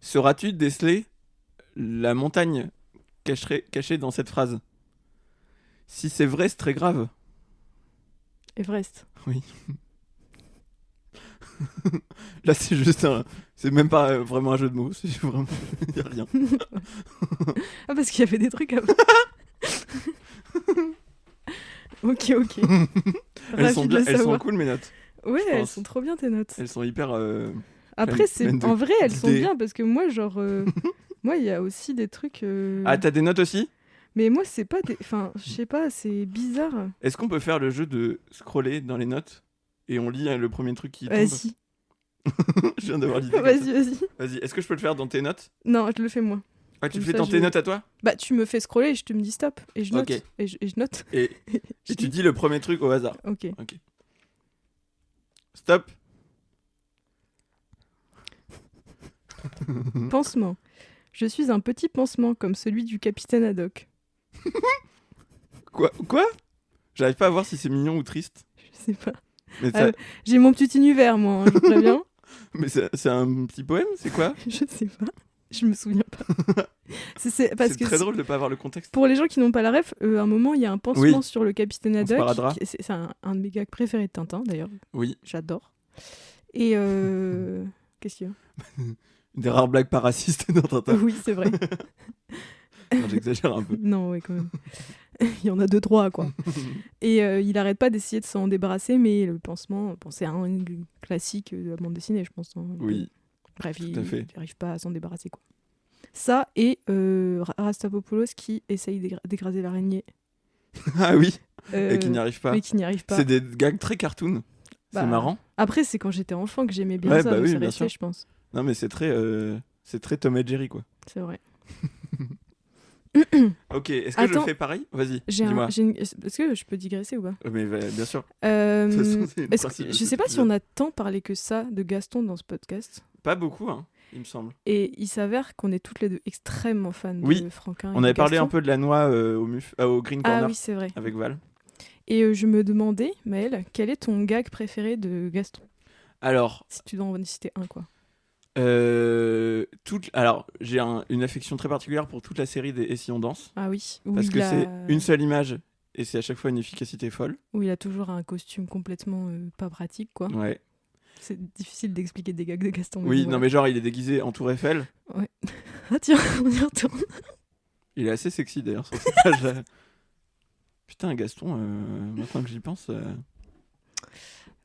Sauras-tu déceler la montagne cachée dans cette phrase? Si c'est vrai, c'est très grave. Everest. Oui. Là, c'est juste un. C'est même pas vraiment un jeu de mots. C'est vraiment. Y a rien. Ah, parce qu'il y avait des trucs avant. Ok. Elles sont Ravi de bien, le elles sont savoir. cool mes notes. Ouais, je elles pense. sont trop bien tes notes. Elles sont hyper. Après, c'est pleines de- en vrai, elles sont d'idées. bien parce que moi, genre, moi, il y a aussi des trucs. Ah, t'as des notes aussi? Mais moi, c'est pas des. Enfin, je sais pas, c'est bizarre. Est-ce qu'on peut faire le jeu de scroller dans les notes et on lit le premier truc qui tombe? Vas-y, Je viens d'avoir l'idée. comme ça. vas-y. Vas-y, est-ce que je peux le faire dans tes notes? Non, je le fais moi. Ah, tu Comme le fais ça, dans je- tes notes à toi? Bah, tu me fais scroller et je te me dis stop. Et je note. Ok. Et je note. Et, Je et tu dis- dis le premier truc au hasard. Ok. Stop. Pansement. Je suis un petit pansement comme celui du capitaine Haddock. Quoi? J'arrive pas à voir si c'est mignon ou triste. Je sais pas. Mais, ça- J'ai mon petit univers, moi, hein, je préviens. mais c'est un petit poème, c'est quoi? Je sais pas. Je me souviens pas. Parce C'est que très drôle de pas avoir le contexte. pour les gens qui n'ont pas la ref, à un moment, il y a un pansement Oui. sur le capitaine On se paradera. Haddock. C'est un de mes gags préférés de Tintin, d'ailleurs. Oui, J'adore. Et qu'est-ce qu'il y a? une des rares blagues pas racistes dans Tintin. Oui, c'est vrai. Non, j'exagère un peu. Non, oui, quand même. Il y en a 2-3, quoi. Et il arrête pas d'essayer de s'en débarrasser, mais le pansement, bon, c'est un classique de la bande dessinée, je pense. Hein. Oui, Bref, tout il à fait. n'arrive pas à s'en débarrasser, quoi. Ça, et Rastapopoulos qui essaye d'écraser l'araignée. Ah oui, et qui Euh, n'y arrive pas. Mais qui n'y arrive pas. C'est des gags très cartoon. Bah, C'est marrant. Après, c'est quand j'étais enfant que j'aimais bien Ouais, ça, bah donc oui, c'est bien resté, sûr. je pense. Non, mais c'est très Tom et Jerry, quoi. C'est vrai. Ok, est-ce que je Attends. fais pareil? Vas-y, J'ai dis-moi. Est-ce que je peux digresser ou pas? Mais bien sûr. De toute façon, c'est le principe de Je cet sais pas si épisode. on a tant parlé que ça de Gaston dans ce podcast. Pas beaucoup, hein, il me semble. Et il s'avère qu'on est toutes les deux extrêmement fans Oui, de Franquin. On avait parlé un peu de la noix au Green Ah Corner oui, c'est vrai. avec Val. Et je me demandais, Maëlle, quel est ton gag préféré de Gaston? Alors, Si tu dois en citer un, quoi. alors j'ai une affection très particulière pour toute la série des Et si on danse. Ah oui. Où Parce il que a- c'est une seule image et c'est à chaque fois une efficacité folle. Où il a toujours un costume complètement pas pratique, quoi. Ouais. C'est difficile d'expliquer des gags de Gaston. Oui, bon, non mais genre il est déguisé en Tour Eiffel. voilà. Ah tiens, on y retourne. Il est assez sexy d'ailleurs sur cette page-là. Putain, Gaston, maintenant que j'y pense,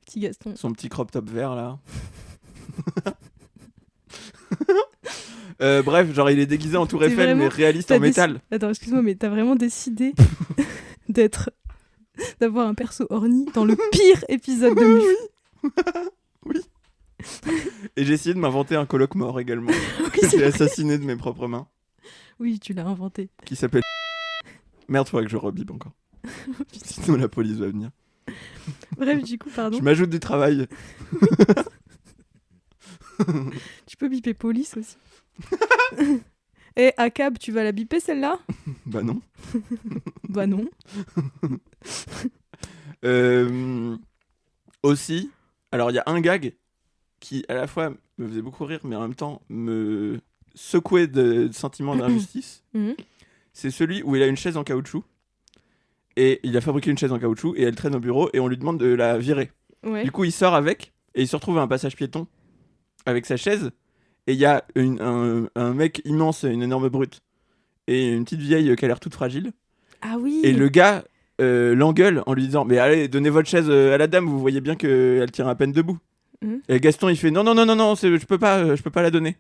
Petit Gaston. son petit crop top vert là. Bref, genre il est déguisé en Tour T'es Eiffel mais vraiment- réaliste T'as en métal. Attends, excuse-moi, mais t'as vraiment décidé d'avoir un perso orni dans le pire épisode de Muf. Et j'ai essayé de m'inventer un coloc mort également. Oui, Que c'est j'ai vrai. assassiné de mes propres mains. Oui, tu l'as inventé. Qui s'appelle. Merde, faudrait que je rebip encore. Sinon la police va venir. Bref, du coup, pardon. Je m'ajoute du travail. Tu peux biper police aussi. Et ACAB, tu vas la biper celle-là? Bah non. Bah non. Aussi, alors il y a un gag qui à la fois me faisait beaucoup rire, mais en même temps me secouait de sentiments d'injustice. Mhm. C'est celui où il a une chaise en caoutchouc. Et il a fabriqué une chaise en caoutchouc et elle traîne au bureau et on lui demande de la virer. Ouais. Du coup, il sort avec et il se retrouve à un passage piéton avec sa chaise. Et il y a un mec immense, une énorme brute, et une petite vieille qui a l'air toute fragile. Ah oui. Et le gars l'engueule en lui disant: mais allez, donnez votre chaise à la dame, vous voyez bien qu'elle tient à peine debout. Mhm. Et Gaston il fait: non, je peux pas la donner.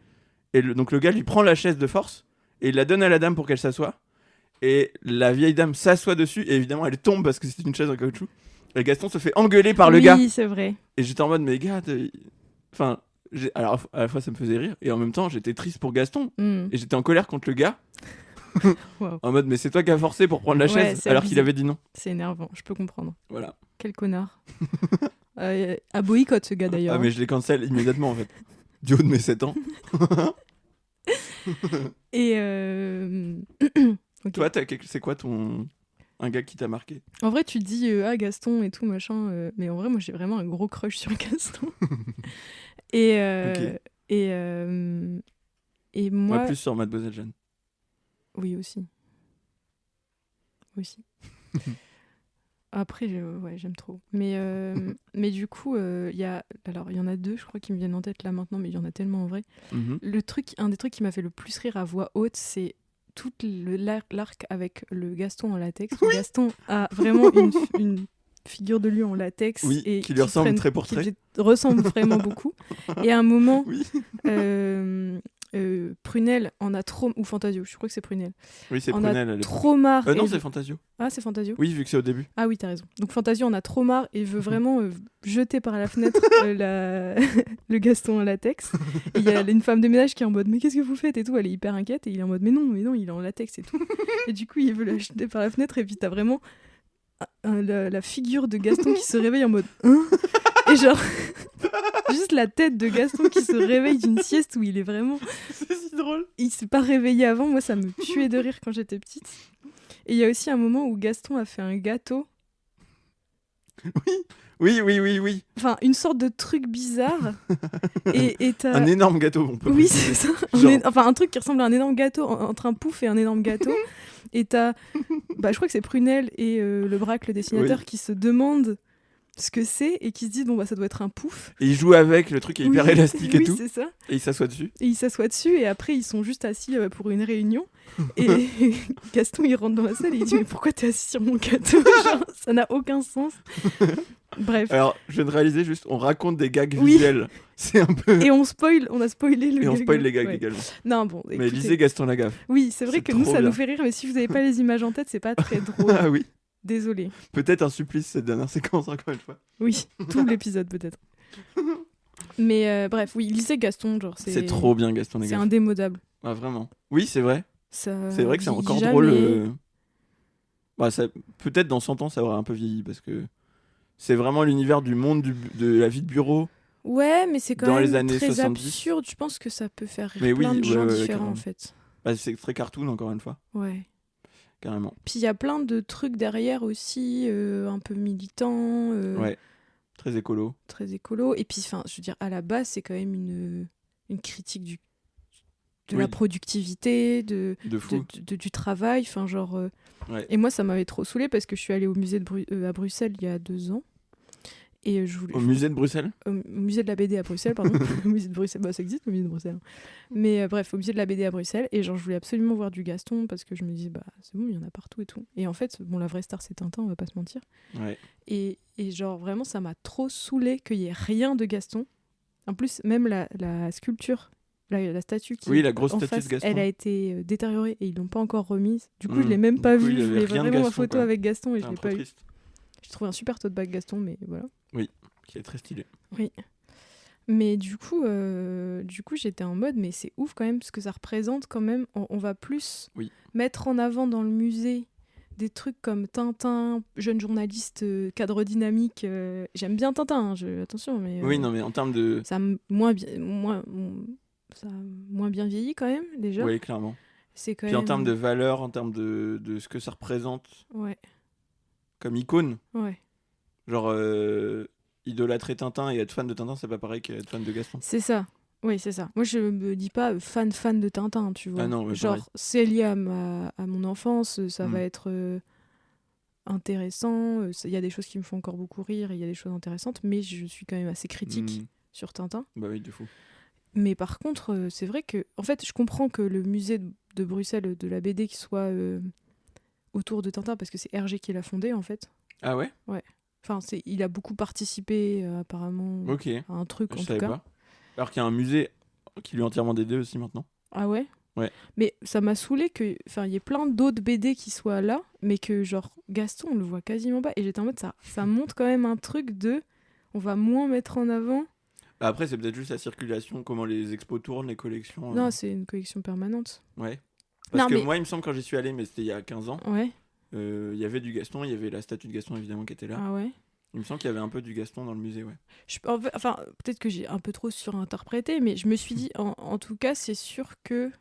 Et donc le gars lui prend la chaise de force et il la donne à la dame pour qu'elle s'assoie. Et la vieille dame s'assoit dessus et évidemment elle tombe parce que c'est une chaise en caoutchouc. Et Gaston se fait engueuler par le gars. Oui, c'est vrai. Et j'étais en mode: mais gars, enfin, alors à la fois ça me faisait rire et en même temps j'étais triste pour Gaston Mhm. et j'étais en colère contre le gars. Wow. En mode: mais c'est toi qui as forcé pour prendre la Ouais, chaise c'est alors qu'il abusé. avait dit non. C'est énervant, je peux comprendre. Voilà. Quel connard. À boycott ce gars d'ailleurs. Ah mais je les cancelle immédiatement en fait. Du haut de mes 7 ans. Et ok. Toi, c'est quoi ton... Un gars qui t'a marqué. En vrai, tu dis ah Gaston et tout machin, mais en vrai, moi j'ai vraiment un gros crush sur Gaston. et Ok. et et Moi, moi, plus sur Mademoiselle Jeanne. oui aussi, aussi. Après, ouais, j'aime trop. Mais du coup, il y en a deux, je crois, qui me viennent en tête là maintenant, mais il y en a tellement en vrai. Mhm. Un des trucs qui m'a fait le plus rire à voix haute, c'est tout l'arc avec le Gaston en latex. Où Gaston a vraiment une figure de lui en latex Oui, et qui lui ressemble trait pour qui trait. ressemble vraiment beaucoup. Et à un moment, Oui. Prunelle en a trop, ou Fantasio, je crois que c'est Prunelle, Oui, c'est en a Prunelle à l'époque. trop marre. Non, et c'est Fantasio. Ah, c'est Fantasio. Oui, vu que c'est au début. Ah oui, t'as raison. Donc Fantasio en a trop marre et veut vraiment jeter par la fenêtre le Gaston en latex. Et il y a une femme de ménage qui est en mode mais qu'est-ce que vous faites et tout, elle est hyper inquiète et il est en mode mais non, il est en latex et tout. Et du coup, il veut la jeter par la fenêtre et puis t'as vraiment la figure de Gaston qui se réveille en mode hein. Et genre juste la tête de Gaston qui se réveille d'une sieste où il est vraiment C'est si drôle. il s'est pas réveillé avant. Moi, ça me tuait de rire quand j'étais petite. Et il y a aussi un moment où Gaston a fait un gâteau. Oui. Enfin, une sorte de truc bizarre. Et t'as... Un énorme gâteau, on peut Oui, préciser. c'est ça. Genre- Enfin, un truc qui ressemble à un énorme gâteau, entre un pouf et un énorme gâteau. Et t'as... Bah, je crois que c'est Prunelle et le Braque, le dessinateur, Oui. qui se demandent ce que c'est et qui se disent, bon, bah, ça doit être un pouf. Et il joue avec, le truc est hyper Oui. élastique et Oui, tout. c'est ça. Et il s'assoit dessus. Et ils s'assoient dessus et après, ils sont juste assis pour une réunion. Et Gaston, il rentre dans la salle et il dit, mais pourquoi t'es assis sur mon gâteau? Genre, ça n'a aucun sens. Bref. Alors, je viens de réaliser juste, on raconte des gags Oui. visuels. C'est un peu. Et on a spoilé le Et on gag. spoil les gags Ouais. également. Non, bon, Mais écoutez. lisez Gaston Lagaffe. Oui, c'est vrai C'est que nous, trop ça bien. nous fait rire, mais si vous n'avez pas les images en tête, c'est pas très drôle. Ah oui. Désolée. Peut-être un supplice cette dernière séquence, encore une fois. Oui, tout l'épisode peut-être. Mais bref, oui, lisez Gaston, genre C'est trop bien, Gaston C'est Lagaffe. indémodable. Ah, vraiment. Oui, c'est vrai. Ça C'est vrai que c'est vieillit encore jamais. drôle. Bah, peut-être dans 100 ans, ça aura un peu vieilli parce que c'est vraiment l'univers du monde de la vie de bureau. Ouais, mais c'est quand Dans même les années très 70. absurde. Je pense que ça peut faire rire Mais oui, plein de gens ouais, différents carrément. en fait. Bah, c'est très cartoon, encore une fois. Ouais. Carrément. Puis il y a plein de trucs derrière aussi, un peu militants, Ouais. Très écolo. très écolo. Et puis, enfin, je veux dire, à la base, c'est quand même une critique de la Oui. productivité, De fou. du travail. Enfin, genre. Ouais. Et moi, ça m'avait trop saoulée parce que je suis allée au musée à Bruxelles il y a 2 ans. Et Au musée de Bruxelles. au musée de la BD à Bruxelles, pardon. Au musée de Bruxelles, bah, ça existe le musée de Bruxelles. Mais bref, au musée de la BD à Bruxelles. Et genre, je voulais absolument voir du Gaston parce que je me disais, bah, c'est bon, il y en a partout et tout. Et en fait, bon, la vraie star, c'est Tintin, on va pas se mentir. Ouais. Et genre, vraiment, ça m'a trop saoulée qu'il y ait rien de Gaston. En plus, même la sculpture, la statue qui Oui, est la grosse en statue face, de Gaston. elle a été détériorée et ils l'ont pas encore remise. Du coup, je l'ai Mmh. même Du pas coup, vue. il y Je avait voulais rien de vraiment ma Gaston, photo quoi. avec Gaston et C'est je un l'ai peu pas eu. triste. J'ai trouvé un super tote bag Gaston, mais voilà. Qui est très stylé. Oui. Mais du coup j'étais en mode, mais c'est ouf quand même, parce que ça représente quand même, on va plus Oui. mettre en avant dans le musée des trucs comme Tintin, jeune journaliste, cadre dynamique. J'aime bien Tintin, hein, attention, mais Oui, non, mais en termes de. ça a ça a moins bien vieilli quand même, déjà. Oui, clairement. C'est quand Puis en même... termes de valeur, en termes de ce que ça représente Ouais, comme icône, ouais. genre idolâtrer Tintin et être fan de Tintin, c'est pas pareil qu'être fan de Gaston. C'est ça. Oui, c'est ça. Moi, je me dis pas fan de Tintin, tu vois. Ah non, mais genre, pareil. c'est lié à mon enfance, ça Mm. va être intéressant. Il y a des choses qui me font encore beaucoup rire et il y a des choses intéressantes, mais je suis quand même assez critique Mm. sur Tintin. Bah oui, de fou. Mais par contre, c'est vrai que... En fait, je comprends que le musée de Bruxelles de la BD qui soit autour de Tintin, parce que c'est Hergé qui l'a fondé, en fait. Ah ouais? Enfin, il a beaucoup participé, apparemment, Ok. à un truc, Je en tout savais cas. pas. Alors qu'il y a un musée qui lui est entièrement dédié aussi maintenant. Ah ouais? Ouais. Mais ça m'a saoulé qu'il y ait plein d'autres BD qui soient là, mais que genre Gaston, on le voit quasiment pas. Et j'étais en mode, ça montre quand même un truc de... On va moins mettre en avant. Bah après, c'est peut-être juste la circulation, comment les expos tournent, les collections. Non, c'est une collection permanente. Ouais. Parce Non, que mais- moi, il me semble, quand j'y suis allé, mais c'était il y a 15 ans, Ouais. il y avait du Gaston, il y avait la statue de Gaston évidemment qui était là. Ah ouais. Il me semble qu'il y avait un peu du Gaston dans le musée, ouais. Enfin, peut-être que j'ai un peu trop surinterprété, mais je me suis dit, en tout cas, c'est sûr que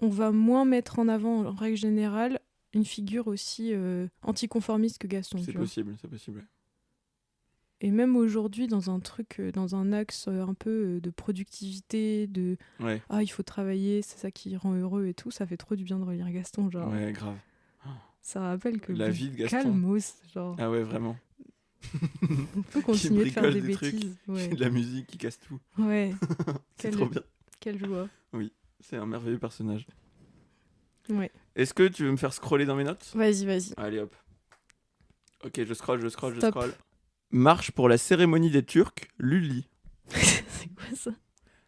on va moins mettre en avant, en règle générale, une figure aussi anticonformiste que Gaston. C'est tu vois. possible, c'est possible. Et même aujourd'hui, dans un truc, dans un axe un peu de productivité, de Ouais, il faut travailler, c'est ça qui rend heureux et tout, ça fait trop du bien de relire Gaston. Genre, ouais, grave. ça rappelle que La bon, vie de Gaston. calmos, genre, Ah ouais, vraiment. on peut Qui continuer de faire bricole des des trucs, bêtises. qui Ouais, fait de la musique, qui casse tout. ouais, C'est Quel- trop bien. quelle joie. C'est un merveilleux personnage. Ouais. Est-ce que tu veux me faire scroller dans mes notes? Vas-y. Allez hop. Ok, je scroll. Stop. Marche pour la cérémonie des Turcs, Lully. C'est quoi ça?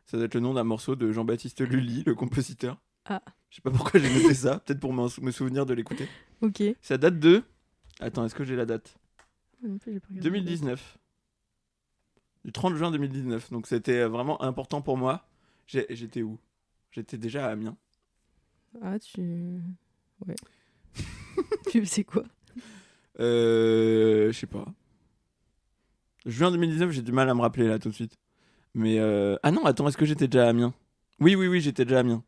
Ça doit être le nom d'un morceau de Jean-Baptiste Lully, le compositeur. Ah. Je sais pas pourquoi j'ai noté ça, peut-être pour me souvenir de l'écouter. Ok. Ça date de... Attends, est-ce que j'ai la date? Non plus, j'ai pas regardé. 2019. Du 30 juin 2019. Donc c'était vraiment important pour moi. J'étais où? J'étais déjà à Amiens. Ah, Ouais. Tu sais quoi? Je sais pas. Juin 2019, j'ai du mal à me rappeler là tout de suite. Mais ah non, attends, est-ce que j'étais déjà à Amiens? Oui, j'étais déjà à Amiens.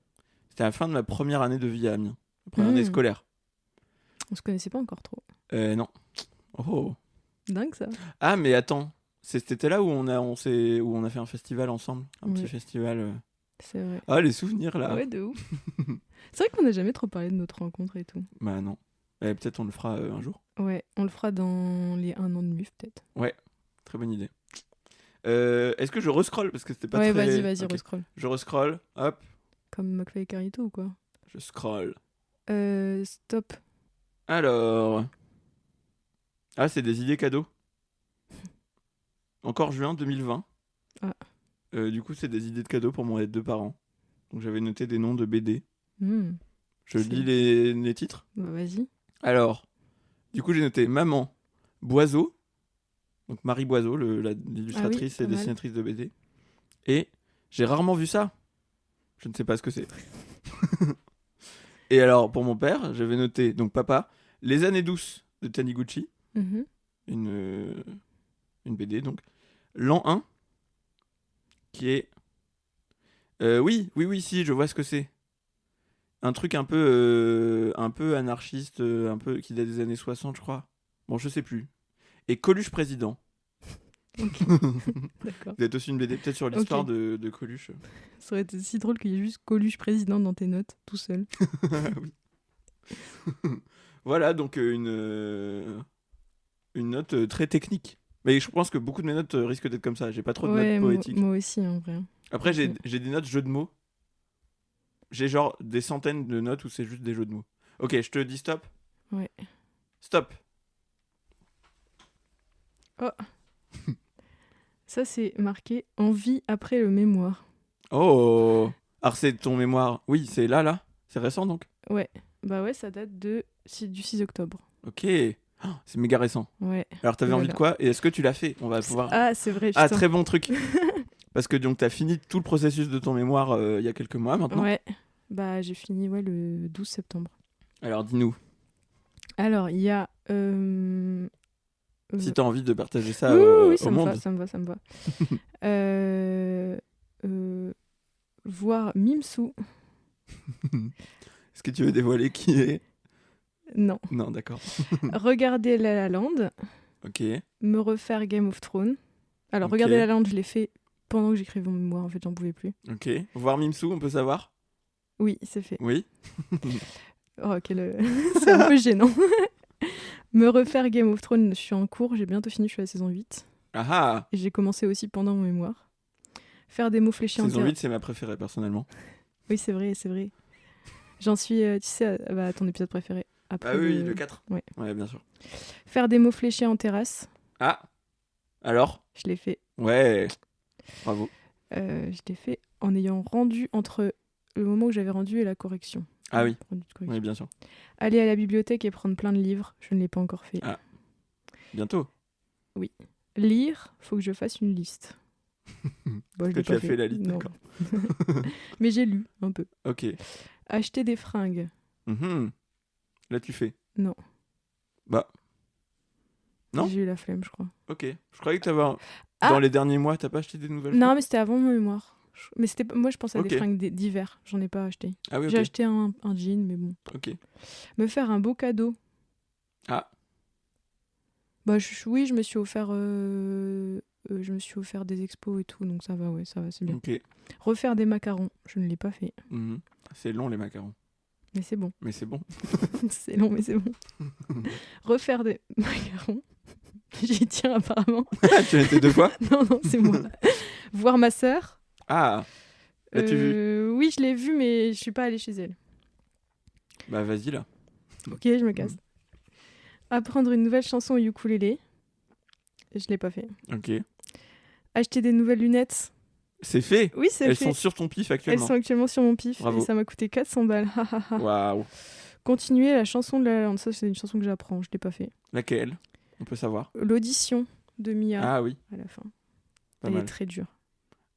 C'était à la fin de ma première année de vie à Amiens. La première année scolaire. On se connaissait pas encore trop. Non. Oh. Dingue ça. Ah mais attends, c'était là où on a fait un festival ensemble, un petit Ouais. festival. C'est vrai. Ah les souvenirs là. Ouais, de ouf. C'est vrai qu'on n'a jamais trop parlé de notre rencontre et tout. Bah non. Peut-être on le fera un jour. Ouais, on le fera dans les 1 an de MUF peut-être. Très bonne idée. Est-ce que je rescroll parce que c'était pas Ouais, très... vas-y, Ok. rescroll. Je rescroll, hop, Comme McFly et Carito ou quoi? je scroll. Stop. Alors... Ah, c'est des idées cadeaux. Encore juin 2020. Ah. Du coup, c'est des idées de cadeaux pour mes 2 parents. Donc j'avais noté des noms de BD. Hmm. Je C'est- lis les titres. Bah, vas-y. Alors, du coup, j'ai noté Maman Boiseau. Donc Marie Boiseau, l'illustratrice pas et mal. dessinatrice de BD. Et j'ai rarement vu ça. Je ne sais pas ce que c'est. Et alors, pour mon père, j'avais noté, donc papa, Les années douces de Taniguchi, Mhm. une BD, donc. L'an 1, qui est... oui, si, je vois ce que c'est. Un truc un peu anarchiste, un peu qui date des années 60, je crois. Bon, je sais plus. Et Coluche président. Ok. D'accord. Vous êtes aussi une BD, peut-être sur l'histoire Ok. de Coluche. Ça aurait été si drôle qu'il y ait juste Coluche président dans tes notes, tout seul. Oui. Voilà, donc une note très technique. Mais je pense que beaucoup de mes notes risquent d'être comme ça. J'ai pas trop de Ouais, notes poétiques. moi aussi, en vrai. Après, j'ai Ok. des notes jeux de mots. J'ai genre des centaines de notes où c'est juste des jeux de mots. Ok, je te dis stop. Ouais. Stop. Ça, c'est marqué « Envie après le mémoire Oh. Alors c'est ton mémoire. Oui, c'est là. C'est récent donc. ». Ouais. Bah ouais, ça date du 6 octobre. Ok. Oh, c'est méga récent. Ouais. Alors t'avais envie de Voilà. quoi? Et est-ce que tu l'as fait? On va pouvoir... Ah, c'est vrai, Ah, putain. très bon truc. Parce que donc t'as fini tout le processus de ton mémoire il y a quelques mois maintenant. Ouais. Bah, j'ai fini le 12 septembre. Alors dis-nous, Alors, il y a... si t'as envie de partager ça oui, au ça me monde. va, ça me va, ça me va. Voir Mimsou. Est-ce que tu veux dévoiler qui est? Non. Non, d'accord. Regarder La La Land. Ok. Me refaire Game of Thrones. Alors, Ok. regarder La La Land, je l'ai fait pendant que j'écrivais mon mémoire. En fait, j'en pouvais plus. Ok. Voir Mimsou, on peut savoir? Oui, c'est fait. Oui. Oh, c'est un peu gênant. Me refaire Game of Thrones, je suis en cours. J'ai bientôt fini, je suis à la saison 8. Ah ah. Et j'ai commencé aussi pendant mon mémoire. Faire des mots fléchés en Saison terre. 8, c'est ma préférée personnellement. Oui, c'est vrai, c'est vrai. J'en suis, tu sais, à ton épisode préféré. Après Ah oui, le 4. Ouais. Ouais, bien sûr. Faire des mots fléchés en terrasse. Ah. Alors? Je l'ai fait. Ouais. Bravo. Je l'ai fait en ayant rendu entre le moment où j'avais rendu et la correction. Ah oui. Rendu de correction. Oui, bien sûr. Aller à la bibliothèque et prendre plein de livres. Je ne l'ai pas encore fait. Ah. Bientôt. Lire, faut que je fasse une liste. Bon, je Que l'ai tu pas as fait la liste, non. d'accord. Mais j'ai lu un peu. Ok. Acheter des fringues. Mhm. Là, tu fais. Non. Bah. Non. J'ai eu la flemme, je crois. Ok. Je croyais que t'avais... Ah. Dans les derniers mois, t'as pas acheté des nouvelles Non, choses? mais c'était avant mon mémoire. Mais moi, je pense à Ok. des fringues d'hiver. J'en ai pas acheté. Ah oui, J'ai ok. acheté un jean, mais bon. Ok. Me faire un beau cadeau. Ah, Bah, oui, je me suis offert des expos et tout, donc ça va, c'est bien. ok. Refaire des macarons, je ne l'ai pas fait, Mhm. C'est long les macarons. mais c'est bon. Mais c'est bon. C'est long, mais c'est bon. Refaire des macarons, j'y tiens apparemment. Tu as été 2 fois? Non, c'est moi. Voir ma sœur. Ah, l'as-tu vu? Oui, je l'ai vue, mais je suis pas allée chez elle. Bah vas-y là. Ok, je me casse. Apprendre une nouvelle chanson au ukulélé. Je l'ai pas fait. Ok. Acheter des nouvelles lunettes. C'est fait. Oui, c'est Elles fait. sont sur ton pif Elles actuellement. sont actuellement sur mon pif Bravo. et ça m'a coûté 400 balles. Waouh. Continuer la chanson de La La Land. Ça, c'est une chanson que j'apprends. Je l'ai pas fait. Laquelle? On peut savoir. L'audition de Mia Ah oui, à la fin. pas Elle est mal. très dure.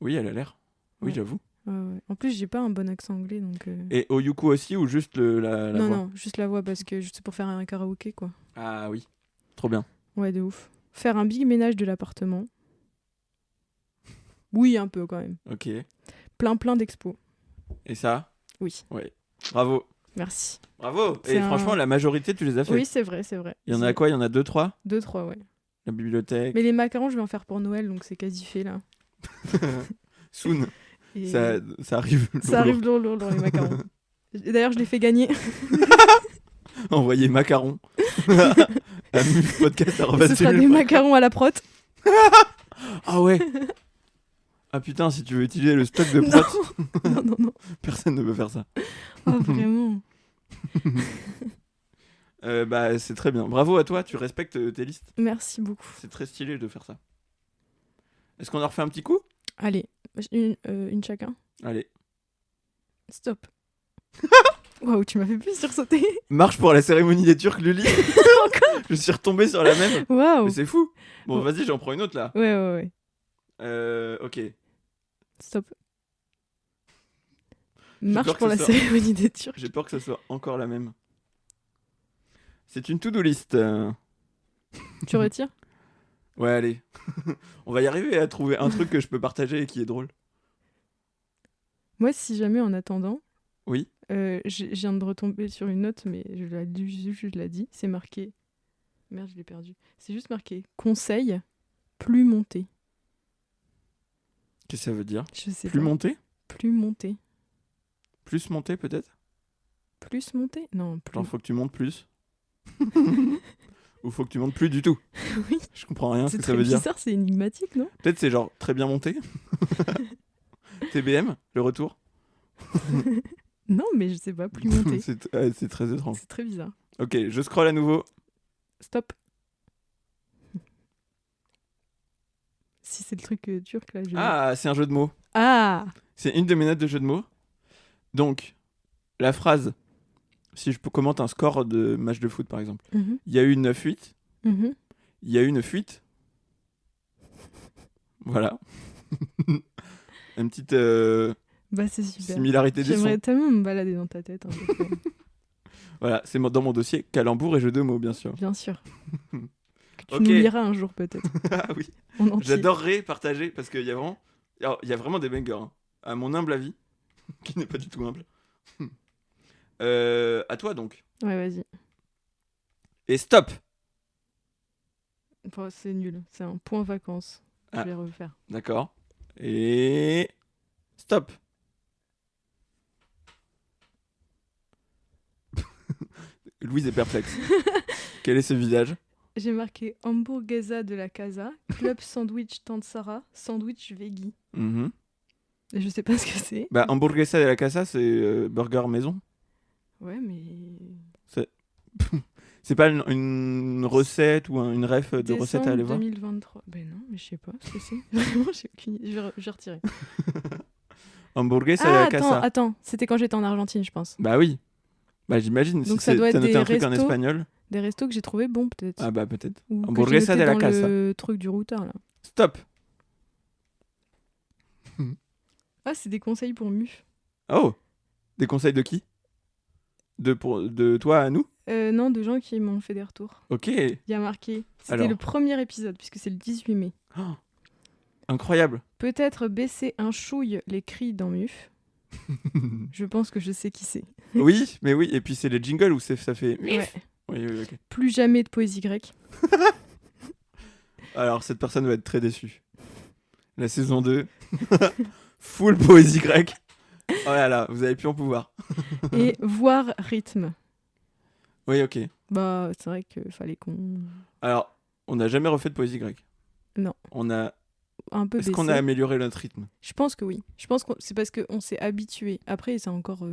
Oui, elle a l'air. Oui, Ouais. j'avoue. Ouais. En plus, j'ai pas un bon accent anglais, donc. Et au yuku aussi ou juste la non, voix? non, juste la voix parce que c'est pour faire un karaoké, quoi. Ah oui. Trop bien. Ouais, de ouf. Faire un big ménage de l'appartement. Oui, un peu quand même. Ok. Plein d'expos. Et ça? Oui, Ouais. Bravo. merci. Bravo. C'est Et franchement, la majorité, tu les as fait. Oui, c'est vrai. Il y en a quoi? Il y en a 2, 3? 2, 3, ouais. La bibliothèque. Mais les macarons, je vais en faire pour Noël, donc c'est quasi fait là. Soon. Et Ça arrive. ça arrive lourd dans les macarons. Et d'ailleurs, je l'ai fait gagner. Envoyez macarons à mufpodcast. Ce sera des macarons à la prot. Ah ouais. Ah putain, si tu veux utiliser le stock de prot, Non. personne ne peut faire ça. Oh, vraiment. Bah c'est très bien. Bravo à toi, tu respectes tes listes. Merci beaucoup. C'est très stylé de faire ça. Est-ce qu'on en refait un petit coup? Allez, une chacun. Allez. Stop. Waouh, tu m'as fait plus sursauter. Marche pour la cérémonie des Turcs, Luli. Je suis retombé sur la même. Waouh. Mais c'est fou. Bon, Bon. vas-y, j'en prends une autre là. Ouais. Ok. Stop. J'ai Marche peur que pour la ce soit- cérémonie des Turcs. J'ai peur que ça soit encore la même. C'est une to-do list. Tu retires? Ouais, allez. On va y arriver à trouver un truc que je peux partager et qui est drôle. Moi, si jamais en attendant, Oui. je viens de retomber sur une note, mais je l'ai dit. C'est marqué. Merde, je l'ai perdu. C'est juste marqué conseil, plus monté. Qu'est-ce que ça veut dire? Je sais Plus pas. monté? Plus monté. Plus monté peut-être? Plus monté? Non, plus. Genre faut que tu montes plus. Ou faut que tu montes plus du tout. Oui. Je comprends rien ce C'est que ça très veut dire. bizarre, c'est énigmatique, non? Peut-être c'est genre très bien monté. TBM, le retour. Non, mais je sais pas, plus monté. C'est très étrange. C'est très bizarre. Ok, je scroll à nouveau. Stop. Si c'est le truc turc là, Ah, c'est un jeu de mots. Ah. C'est une de mes notes de jeu de mots. Donc, la phrase, si je commente un score de match de foot par exemple, Mhm. il y a eu 9-8, Mhm. il y a eu une fuite. Voilà. Une petite Bah c'est super. similarité des J'aimerais sons. tellement me balader dans ta tête. Voilà, c'est dans mon dossier calembour et jeu de mots, bien sûr. Bien sûr. Que tu Ok. nous liras un jour peut-être. Ah oui, En entier. j'adorerais partager parce qu'il y a vraiment, alors, il y a vraiment des bangers, hein, à mon humble avis, qui n'est pas du tout humble. À toi donc. Ouais, vas-y. Et stop. Bon, c'est nul. C'est un point vacances. Ah. Je vais refaire. D'accord. Et stop. Louise est perplexe. Quel est ce visage? J'ai marqué hamburguesa de la casa, club sandwich Tantsara, sandwich veggie. Mhm. Et je sais pas ce que c'est. Bah, hamburguesa de la casa, c'est burger maison. Ouais, mais. C'est pas une recette ou une ref de recette à aller voir? 2023. Ben non, mais je sais pas ce que c'est. Vraiment, j'ai aucune idée. Je vais retirer. Hamburguesa de Ah, la casa. attends. C'était quand j'étais en Argentine, je pense. Bah oui. Bah j'imagine. Donc Si ça doit t'as être noté des un truc en restos. espagnol. Des restos que j'ai trouvé bons, peut-être. Ah bah peut-être. Ou que hamburguesa j'ai de la noté dans casa. le truc du routard, là. Stop. Ah, c'est des conseils pour MUF. Oh. Des conseils de qui? De toi à nous? Non, de gens qui m'ont fait des retours. Ok. Il y a marqué. C'était Alors. le premier épisode, puisque c'est le 18 mai. Oh. Incroyable. Peut-être baisser un chouille les cris dans Muf. Je pense que je sais qui c'est. Oui, mais oui. Et puis c'est les jingles où ça fait. Ouais. Oui, oui, ok. Plus jamais de poésie grecque. Alors cette personne va être très déçue. La saison 2, full poésie grecque. Oh là là, vous avez plus en pouvoir. Et voir rythme. Oui, ok. Bah, c'est vrai qu'il fallait qu'on... Alors, on n'a jamais refait de poésie grecque. Non. On a. Un peu Est-ce baissé. qu'on a amélioré notre rythme? Je pense que oui. Je pense que c'est parce qu'on s'est habitué. Après, c'est encore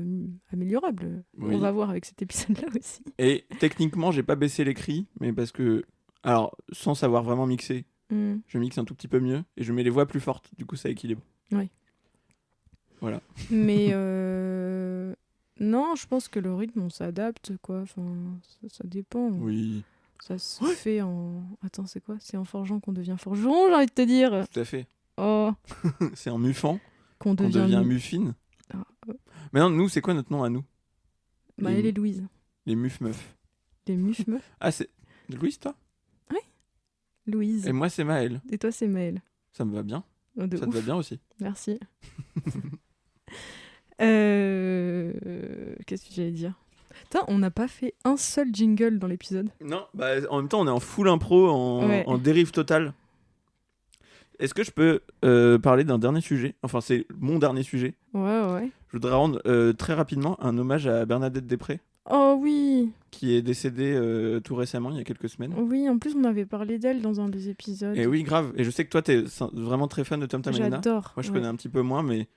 améliorable. Oui. On va voir avec cet épisode-là aussi. Et techniquement, j'ai pas baissé les cris, mais parce que. Alors, sans savoir vraiment mixer, je mixe un tout petit peu mieux et je mets les voix plus fortes. Du coup, ça équilibre. Oui. Voilà. Mais non, je pense que le rythme, on s'adapte, quoi. Enfin, ça dépend. Oui, Ça se fait en... Attends, c'est quoi? C'est en forgeant qu'on devient forgeron, j'ai envie de te dire. tout à fait. Oh, C'est en muffant qu'on qu'on devient... devient muffine. Ah, Maintenant, nous, c'est quoi notre nom à nous? Maëlle et Louise. Les muf-meufs. Les meufs. Ah, c'est Louise, toi? Louise. Et moi, c'est Maëlle. Et toi, c'est Maëlle. Ça me va bien. Oh, de Ça te ouf. va bien aussi. Merci. Qu'est-ce que j'allais dire? Putain, on n'a pas fait un seul jingle dans l'épisode. Non, bah, en même temps, on est en full impro, Ouais. en dérive totale. Est-ce que je peux parler d'un dernier sujet? Enfin, c'est mon dernier sujet. Ouais. Je voudrais rendre très rapidement un hommage à Bernadette Després, Oh oui. qui est décédée tout récemment, il y a quelques semaines. Oui, en plus, on avait parlé d'elle dans un des épisodes. Et oui, grave. Et je sais que toi, t'es vraiment très fan de Tom Tom et Nana. J'adore. Moi, je ouais. connais un petit peu moins, mais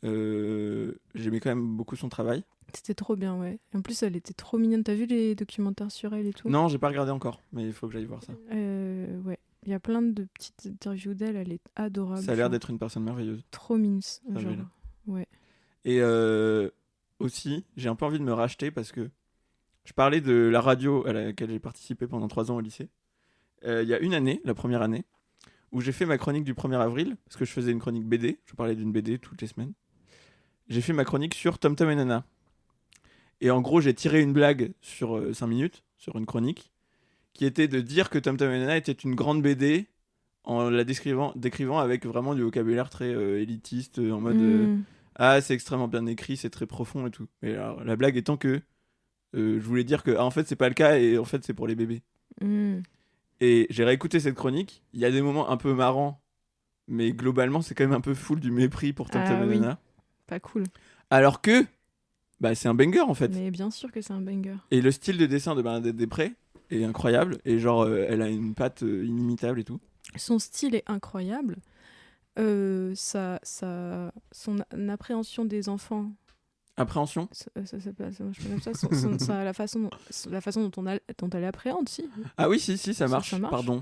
j'aimais quand même beaucoup son travail. C'était trop bien, ouais. En plus, elle était trop mignonne. T'as vu les documentaires sur elle et tout? Non, j'ai pas regardé encore, mais il faut que j'aille voir ça. Ouais. Il y a plein de petites interviews d'elle. Elle est adorable. Ça a l'air Enfin, d'être une personne merveilleuse. trop mignonne. Ça, Genre, j'ai l'air. ouais. Et aussi, j'ai un peu envie de me racheter parce que je parlais de la radio à laquelle j'ai participé pendant 3 ans au lycée. Il y a une année, la première année, où j'ai fait ma chronique du 1er avril, parce que je faisais une chronique BD, je parlais d'une BD toutes les semaines. J'ai fait ma chronique sur Tom Tom et Nana. Et en gros, j'ai tiré une blague sur 5 minutes, sur une chronique, qui était de dire que Tom Tom et Nana était une grande BD en la décrivant avec vraiment du vocabulaire très élitiste, en mode ah, c'est extrêmement bien écrit, c'est très profond et tout. Mais alors, la blague étant que je voulais dire que en fait, c'est pas le cas et en fait, c'est pour les bébés. Et j'ai réécouté cette chronique, il y a des moments un peu marrants, mais globalement, c'est quand même un peu full du mépris pour Tom Tom et oui. Nana. Pas cool. Alors que bah, c'est un banger en fait. Mais bien sûr que c'est un banger. Et le style de dessin de Bernadette Després est incroyable. Et genre, elle a une patte inimitable et tout. Son style est incroyable. Son appréhension des enfants. Appréhension? Moi, je peux comme ça. La façon dont elle appréhende, si. Ah oui, si, ça marche. Ça marche. Pardon.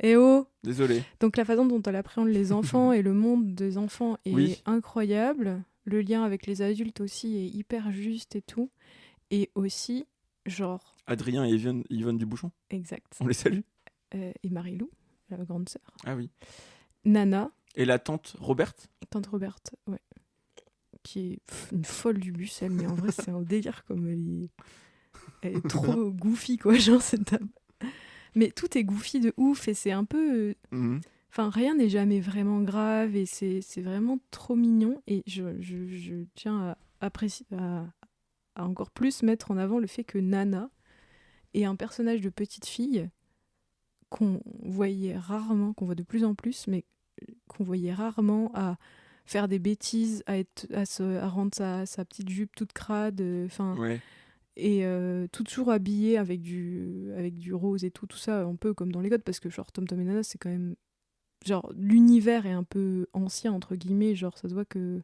Eh oh! Désolé. Donc la façon dont elle appréhende les enfants et le monde des enfants est Oui. incroyable. Le lien avec les adultes aussi est hyper juste et tout. Et aussi, genre... Adrien et Yvonne Dubouchon. Exact. On les salue. Et Marie-Lou, la grande sœur. Ah oui. Nana. Et la tante Roberte. Tante Roberte, ouais. Qui est une folle du bus, elle, mais en vrai, c'est un délire comme elle est trop goofy, quoi, genre cette dame. Mais tout est goofy de ouf et c'est un peu... Enfin, rien n'est jamais vraiment grave et c'est vraiment trop mignon. Et je tiens à apprécier, à encore plus mettre en avant le fait que Nana est un personnage de petite fille qu'on voyait rarement, qu'on voit de plus en plus, mais qu'on voyait rarement à faire des bêtises, à rendre sa petite jupe toute crade, Ouais. et toujours habillée avec du rose et tout ça, un peu comme dans les Gods, parce que genre Tom Tom et Nana, c'est quand même... Genre, l'univers est un peu ancien, entre guillemets, genre ça se voit que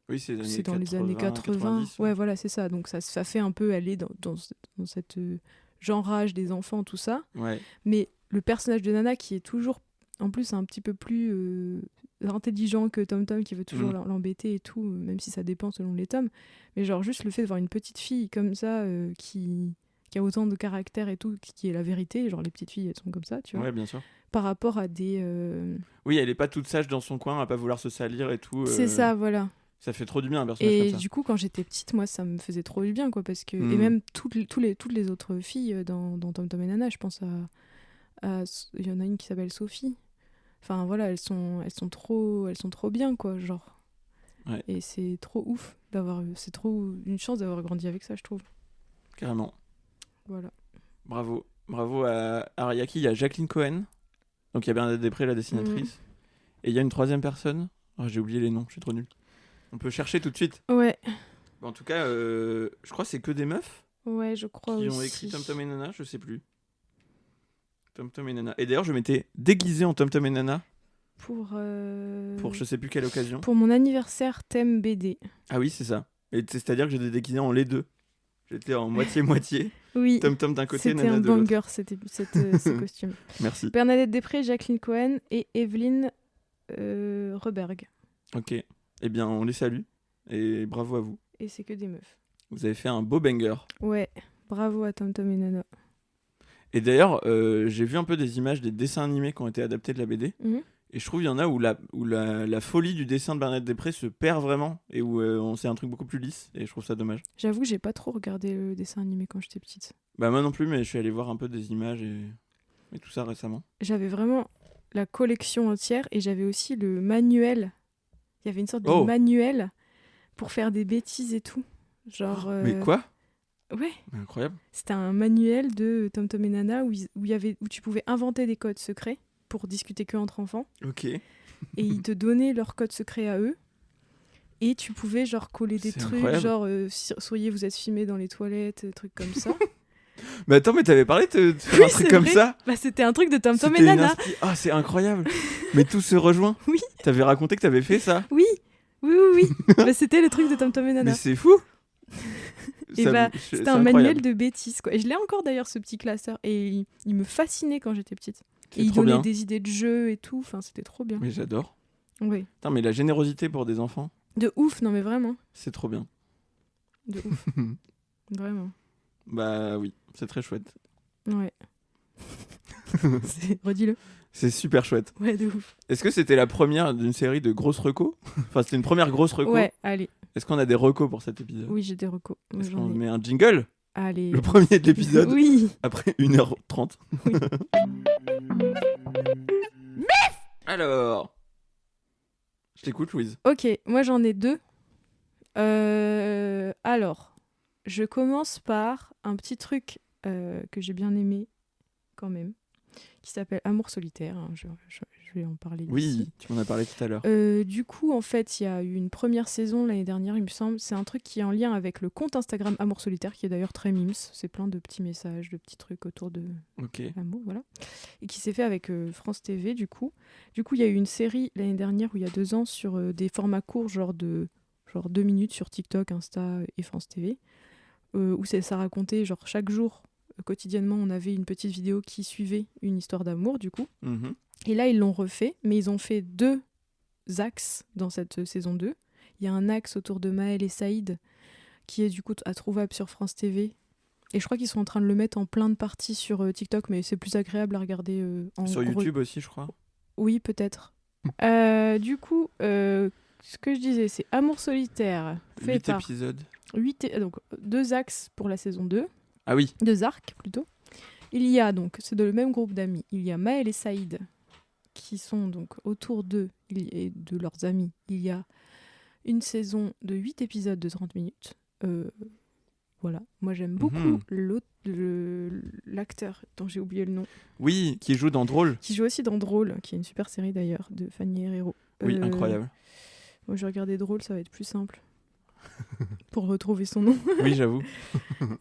Oui, c'est dans les années 80. 90, ouais, voilà, c'est ça. Donc ça fait un peu aller dans cette genrage des enfants, tout ça. Ouais. Mais le personnage de Nana, qui est toujours, en plus, un petit peu plus intelligent que Tom Tom, qui veut toujours l'embêter et tout, même si ça dépend selon les tomes. Mais genre, juste le fait de voir une petite fille comme ça, qui a autant de caractère et tout, qui est la vérité. Genre, les petites filles, elles sont comme ça, tu vois. Ouais, bien sûr. Par rapport à des... Oui, elle est pas toute sage dans son coin, à pas vouloir se salir et tout. C'est ça, voilà. Ça fait trop du bien, un personnage comme Et ça. du coup, quand j'étais petite, moi, ça me faisait trop du bien, quoi, parce que... Et même toutes les autres filles dans Tom Tom et Nana, je pense à... Il y en a une qui s'appelle Sophie. Enfin voilà, elles sont trop bien quoi, genre. Ouais. Et c'est trop ouf c'est trop une chance d'avoir grandi avec ça, je trouve. Carrément. Voilà. Bravo. Bravo à Ariaki. Il y a Jacqueline Cohen. Donc il y a Bernadette Després, la dessinatrice. Et il y a une troisième personne. Oh, j'ai oublié les noms, je suis trop nul. On peut chercher tout de suite. Ouais. En tout cas, je crois que c'est que des meufs Ouais, je crois qui aussi. ont écrit Tom Tom et Nana, je sais plus. Tom Tom et Nana. Et d'ailleurs, je m'étais déguisé en Tom Tom et Nana Pour je sais plus quelle occasion. pour mon anniversaire thème BD. Ah oui, c'est ça. Et c'est-à-dire que j'étais déguisé en les deux. J'étais en moitié-moitié. Oui. Tom Tom d'un côté, C'était Nana un de l'autre. banger ces costumes. Merci. Bernadette Després, Jacqueline Cohen et Evelyne Reberg. Ok. Eh bien, on les salue. Et bravo à vous. Et c'est que des meufs. Vous avez fait un beau banger. Ouais, bravo à Tom Tom et Nana. Et d'ailleurs, j'ai vu un peu des images des dessins animés qui ont été adaptés de la BD. Et je trouve qu'il y en a où la folie du dessin de Bernadette Després se perd vraiment. Et où c'est un truc beaucoup plus lisse. Et je trouve ça dommage. J'avoue que j'ai pas trop regardé le dessin animé quand j'étais petite. Bah moi non plus, mais je suis allé voir un peu des images et tout ça récemment. J'avais vraiment la collection entière et j'avais aussi le manuel. Il y avait une sorte de manuel pour faire des bêtises et tout. Genre. Mais quoi ? Ouais. Incroyable. C'était un manuel de Tom Tom et Nana où tu pouvais inventer des codes secrets pour discuter que entre enfants. Ok. Et ils te donnaient leurs codes secrets à eux. Et tu pouvais genre coller des trucs, incroyable. genre souriez, vous êtes filmé dans les toilettes, des trucs comme ça. Mais attends, mais t'avais parlé de faire un truc comme ça ? Bah c'était un truc de Tom Tom et C'était Nana. Ah, c'est incroyable. Mais tout se rejoint. Oui. T'avais raconté que t'avais fait ça. Oui. Bah, c'était le truc de Tom Tom et Nana. Mais c'est fou. Et bah, c'était un manuel de bêtises quoi. Et je l'ai encore d'ailleurs ce petit classeur et il me fascinait quand j'étais petite. Et il donnait des idées de jeux et tout, enfin c'était trop bien. Mais j'adore. Oui. Putain, mais la générosité pour des enfants. De ouf, non mais vraiment. C'est trop bien. De ouf. Vraiment. Bah oui, c'est très chouette. Ouais. Redis-le. C'est super chouette. Ouais, de ouf. Est-ce que c'était la première d'une série de grosses recos ? Enfin, c'était une première grosse reco. Ouais, allez. Est-ce qu'on a des recos pour cet épisode ? Oui, j'ai des recos. Est-ce qu'on met un jingle ? Allez. Le premier de l'épisode. Oui. Après 1h30. Oui. Alors, je t'écoute, Louise. Ok, moi j'en ai deux. Alors, je commence par un petit truc que j'ai bien aimé quand même, qui s'appelle Amour solitaire. Hein, je vais en parler ici. Oui, tu m'en as parlé tout à l'heure. Du coup, en fait, il y a eu une première saison l'année dernière, il me semble. C'est un truc qui est en lien avec le compte Instagram Amour solitaire, qui est d'ailleurs très mimes. C'est plein de petits messages, de petits trucs autour de l'amour, voilà. Et qui s'est fait avec France TV, du coup. Du coup, il y a eu une série l'année dernière, ou il y a 2 ans, sur des formats courts, genre 2 minutes sur TikTok, Insta et France TV, où ça racontait, genre chaque jour, quotidiennement, on avait une petite vidéo qui suivait une histoire d'amour, du coup. Mm-hmm. Et là, ils l'ont refait, mais ils ont fait 2 axes dans cette saison 2. Il y a un axe autour de Maël et Saïd, qui est du coup trouvable sur France TV. Et je crois qu'ils sont en train de le mettre en plein de parties sur TikTok, mais c'est plus agréable à regarder sur YouTube aussi, je crois. Oui, peut-être. Du coup, ce que je disais, c'est Amour solitaire. 8 épisodes. 8 donc 2 axes pour la saison 2. Ah oui. 2 arcs, plutôt. Il y a donc, c'est de le même groupe d'amis, il y a Maël et Saïd, qui sont donc autour d'eux et de leurs amis. Il y a une saison de 8 épisodes de 30 minutes. Voilà, moi j'aime beaucoup l'acteur dont j'ai oublié le nom. Oui, qui joue dans Drôle. Qui joue aussi dans Drôle, qui est une super série d'ailleurs, de Fanny Herrero. Oui, incroyable. Moi je vais regarder Drôle, ça va être plus simple. Pour retrouver son nom. Oui, j'avoue.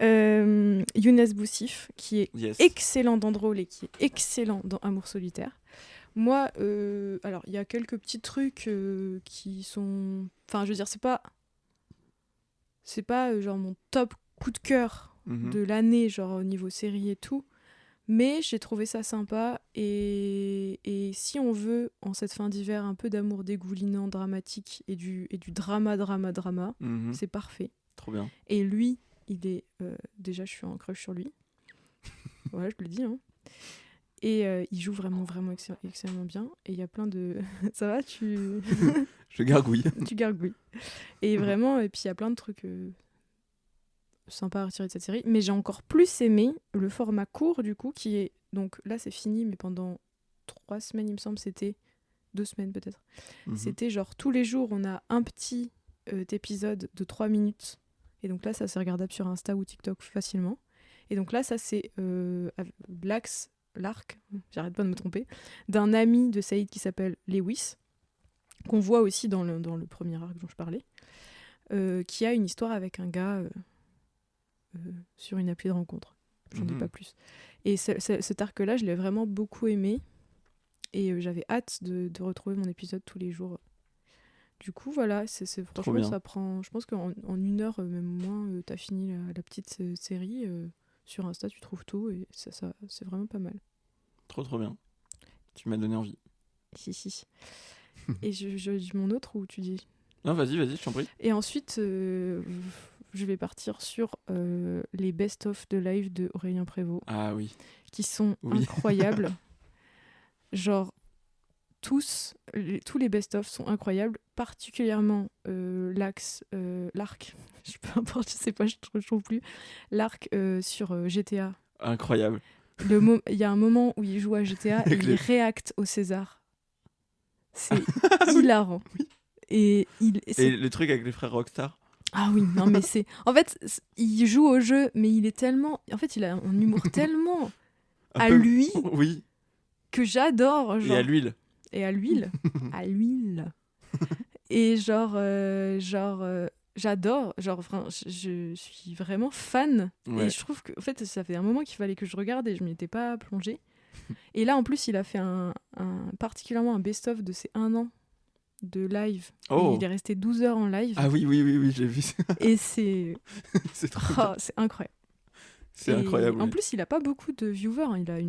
Younes Boussif, qui est Yes. excellent dans Drôle et qui est excellent dans Amour solitaire. Moi, alors il y a quelques petits trucs qui sont... Enfin, je veux dire, c'est pas genre mon top coup de cœur de l'année, genre au niveau série et tout. Mais j'ai trouvé ça sympa. Et si on veut, en cette fin d'hiver, un peu d'amour dégoulinant, dramatique et du drama, c'est parfait. Trop bien. Et lui, il est... déjà, je suis en crush sur lui. Voilà, je le dis. Hein. Et il joue vraiment excellemment bien. Et il y a plein de... Ça va, tu... Je gargouille. Tu gargouilles. Et vraiment, et puis il y a plein de trucs sympas à retirer de cette série. Mais j'ai encore plus aimé le format court, du coup, qui est... Donc là, c'est fini, mais pendant 3 semaines, il me semble, c'était 2 semaines peut-être. Mhm. C'était genre tous les jours, on a un petit épisode de 3 minutes. Et donc là, ça c'est regardable sur Insta ou TikTok facilement. Et donc là, ça c'est l'arc, j'arrête pas de me tromper, d'un ami de Saïd qui s'appelle Lewis, qu'on voit aussi dans le premier arc dont je parlais, qui a une histoire avec un gars sur une appli de rencontre. J'en dis pas plus. Et cet arc-là, je l'ai vraiment beaucoup aimé. Et j'avais hâte de retrouver mon épisode tous les jours. Du coup, voilà, franchement, bien. ça prend... Je pense qu'en 1 heure, même moins, t'as fini la petite série. Sur Insta, tu trouves tout. Et ça c'est vraiment pas mal. Trop bien. Tu m'as donné envie. Si. Et je dis mon autre ou tu dis? Non, vas-y, je t'en prie. Et ensuite, je vais partir sur les best-of de live de Aurélien Prévost. Ah oui. Qui sont incroyables. Genre, tous les best-of sont incroyables, particulièrement l'arc, peu importe, je sais pas, je trouve plus, l'arc sur GTA. Incroyable. Il y a un moment où il joue à GTA et il réacte au César. C'est hilarant. Oui. Et le truc avec les frères Rockstar. Ah oui, non mais c'est... En fait, il joue au jeu, mais il est tellement... En fait, il a un humour tellement lui oui. que j'adore. Genre... Et à l'huile. Et à l'huile. À l'huile. Et j'adore. Genre, enfin, je suis vraiment fan. Ouais. Et je trouve que, en fait, ça fait un moment qu'il fallait que je regarde et je m'y étais pas plongée. Et là, en plus, il a fait particulièrement un best-of de ses 1 an de live. Oh. Et il est resté 12 heures en live. Ah oui, j'ai vu ça. Et c'est... c'est incroyable. C'est incroyable. En plus, il a pas beaucoup de viewers. Hein. Il a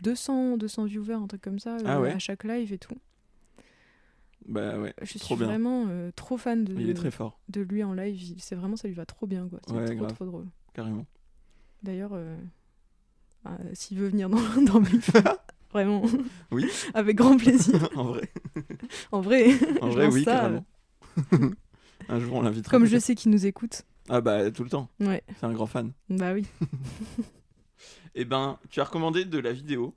200 viewers, un truc comme ça, à chaque live et tout. Bah ouais, je trop suis bien. vraiment trop fan Il est très fort. de lui en live. C'est vraiment, ça lui va trop bien, quoi. C'est trop drôle. Carrément. D'ailleurs, s'il veut venir dans Bif, vraiment, oui. avec grand plaisir. En vrai. En vrai, oui, carrément. Un jour, on l'invitera. Comme je sais qu'il nous écoute. Ah bah, tout le temps. Ouais. C'est un grand fan. Bah oui. Eh ben, tu as recommandé de la vidéo.